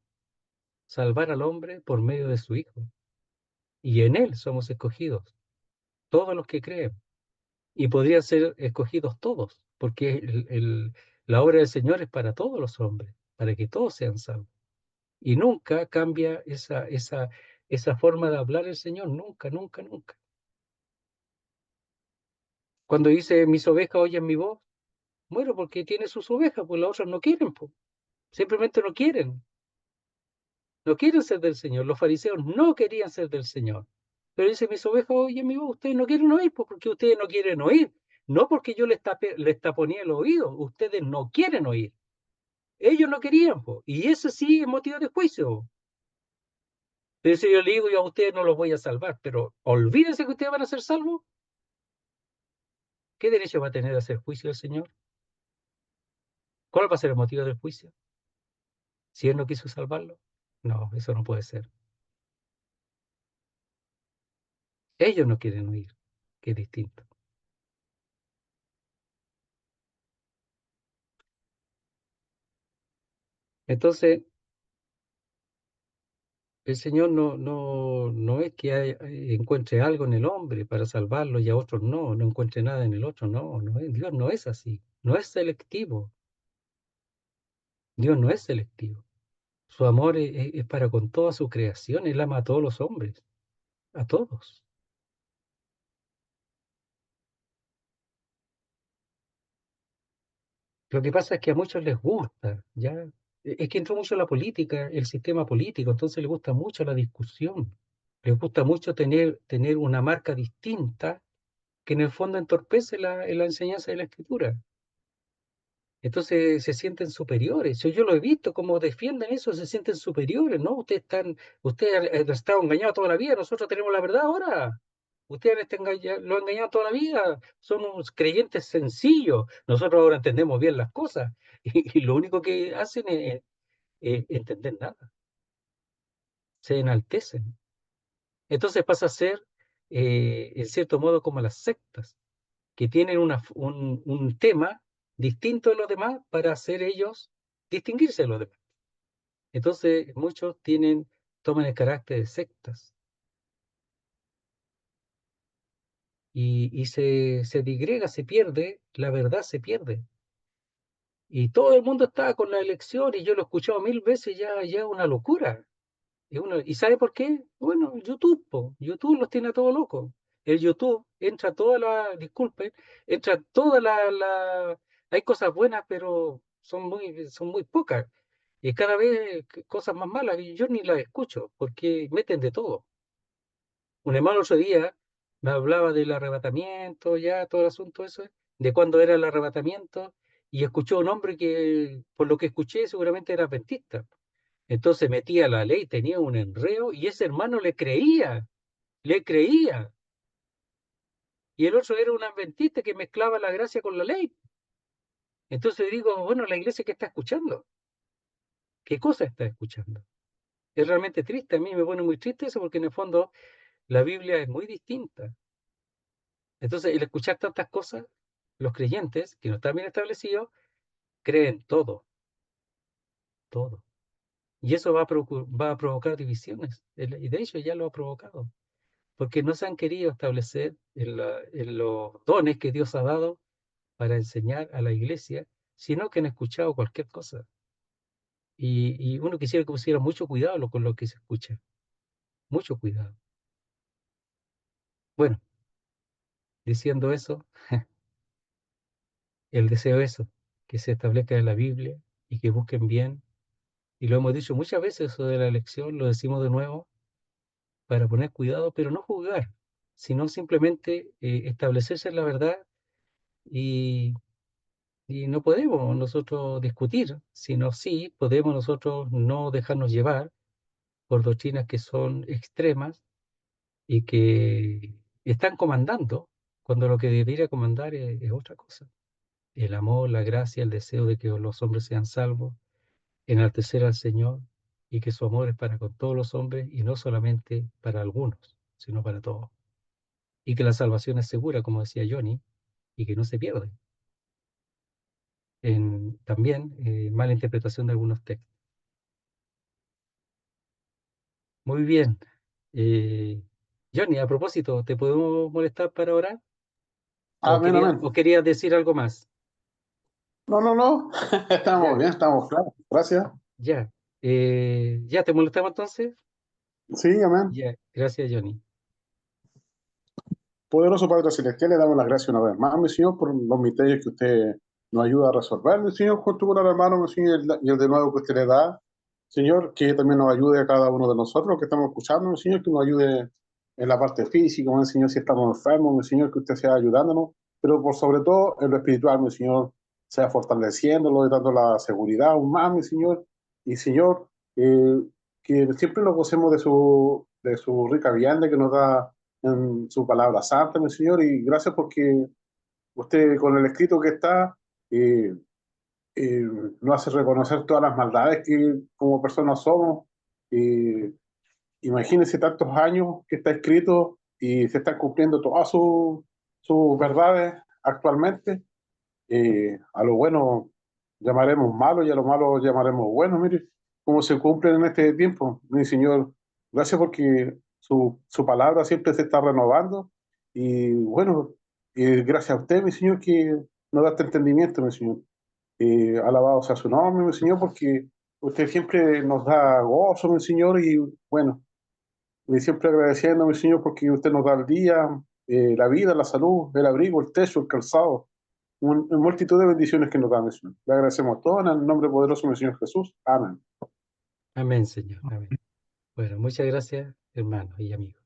salvar al hombre por medio de su Hijo. Y en Él somos escogidos, todos los que creen. Y podrían ser escogidos todos, porque la obra del Señor es para todos los hombres, para que todos sean salvos. Y nunca cambia esa forma de hablar el Señor, nunca, nunca, nunca. Cuando dice, mis ovejas oyen mi voz, bueno, porque tiene sus ovejas, pues las otras no quieren, pues. Simplemente no quieren, no quieren ser del Señor. Los fariseos no querían ser del Señor. Pero dice, mis ovejas oyen mi voz, ustedes no quieren oír, pues porque ustedes no quieren oír. No porque yo les taponía el oído, ustedes no quieren oír. Ellos no querían, pues. Y eso sí es motivo de juicio. Pero si yo le digo, yo a ustedes no los voy a salvar, pero olvídense que ustedes van a ser salvos, ¿qué derecho va a tener a hacer juicio el Señor? ¿Cuál va a ser el motivo del juicio? Si Él no quiso salvarlo. No, eso no puede ser. Ellos no quieren oír, que es distinto. Entonces, el Señor no es que encuentre algo en el hombre para salvarlo y a otros no encuentre nada en el otro, Dios no es así, no es selectivo, Dios no es selectivo. Su amor es para con toda su creación, Él ama a todos los hombres, a todos. Lo que pasa es que a muchos les gusta, ¿ya? Es que entró mucho la política, el sistema político, entonces les gusta mucho la discusión, les gusta mucho tener una marca distinta que en el fondo entorpece la enseñanza de la escritura. Entonces se sienten superiores. Yo lo he visto, como defienden eso, se sienten superiores, ¿no? Ustedes han estado engañados toda la vida, nosotros tenemos la verdad ahora. Ustedes lo han engañado toda la vida, son unos creyentes sencillos. Nosotros ahora entendemos bien las cosas y lo único que hacen es entender nada, se enaltecen. Entonces pasa a ser, en cierto modo, como las sectas que tienen un tema distinto de los demás para hacer ellos distinguirse de los demás. Entonces, muchos toman el carácter de sectas y se digrega, se pierde, la verdad se pierde. Y todo el mundo está con la elección y yo lo he escuchado 1000 veces, ya es una locura. ¿Y sabe por qué? Bueno, YouTube, po. YouTube los tiene a todos locos. El YouTube entra disculpen, entra hay cosas buenas, pero son muy pocas. Y cada vez cosas más malas, y yo ni las escucho, porque meten de todo. Un hermano otro día me hablaba del arrebatamiento, ya todo el asunto eso, de cuándo era el arrebatamiento, y escuchó a un hombre que, por lo que escuché, seguramente era adventista. Entonces metía la ley, tenía un enreo y ese hermano le creía. Y el otro era un adventista que mezclaba la gracia con la ley. Entonces digo, bueno, la iglesia que está escuchando, ¿qué cosa está escuchando? Es realmente triste, a mí me pone muy triste eso porque en el fondo la Biblia es muy distinta. Entonces, el escuchar tantas cosas, los creyentes, que no están bien establecidos, creen todo, todo. Y eso va a provocar divisiones. Y de hecho ya lo ha provocado. Porque no se han querido establecer en los dones que Dios ha dado para enseñar a la iglesia, sino que han escuchado cualquier cosa. Y uno quisiera que pusiera mucho cuidado con lo que se escucha, mucho cuidado. Bueno, diciendo eso, el deseo es eso, que se establezca en la Biblia y que busquen bien. Y lo hemos dicho muchas veces, eso de la elección, lo decimos de nuevo, para poner cuidado, pero no juzgar, sino simplemente establecerse en la verdad y Y no podemos nosotros discutir, sino sí podemos nosotros no dejarnos llevar por doctrinas que son extremas y que están comandando, cuando lo que debería comandar es otra cosa. El amor, la gracia, el deseo de que los hombres sean salvos, enaltecer al Señor y que su amor es para con todos los hombres y no solamente para algunos, sino para todos. Y que la salvación es segura, como decía Johnny, y que no se pierde. También mala interpretación de algunos textos. Muy bien. Eh, Johnny, a propósito, ¿te podemos molestar para orar? Amén, amén. ¿O querías decir algo más? No, no, no. Estamos Ya, bien, estamos claros. Gracias. ya. ¿Ya te molestamos entonces? Sí, amén. Ya, gracias, Johnny. Poderoso Padre Celestial, le damos las gracias una vez más, mi Señor, por los misterios que usted nos ayuda a resolver, mi Señor, junto con el hermano, mi Señor, y el de nuevo que usted le da. Señor, que también nos ayude a cada uno de nosotros que estamos escuchando, mi Señor, que nos ayude en la parte física, mi Señor, si estamos enfermos, mi Señor, que usted sea ayudándonos, pero por sobre todo en lo espiritual, mi Señor, sea fortaleciéndolo y dando la seguridad aún más, mi Señor. Y Señor, eh, que siempre nos gocemos de su rica vianda que nos da en su palabra santa, mi Señor, y gracias porque usted con el escrito que está eh, eh, nos hace reconocer todas las maldades que como personas somos. Eh, Imagínense tantos años que está escrito y se están cumpliendo todas sus verdades actualmente. A lo bueno llamaremos malo y a lo malo llamaremos bueno. Mire cómo se cumplen en este tiempo. Mi Señor, gracias porque su palabra siempre se está renovando. Y bueno, gracias a usted, mi Señor, que nos da este entendimiento, mi Señor. Alabado sea su nombre, mi Señor, porque usted siempre nos da gozo, mi Señor, y bueno, y siempre agradeciendo, mi Señor, porque usted nos da el día, la vida, la salud, el abrigo, el techo, el calzado, una multitud de bendiciones que nos da, mi Señor. Le agradecemos todo en el nombre poderoso de mi Señor Jesús. Amén. Amén, Señor. Amén. Bueno, muchas gracias, hermanos y amigos.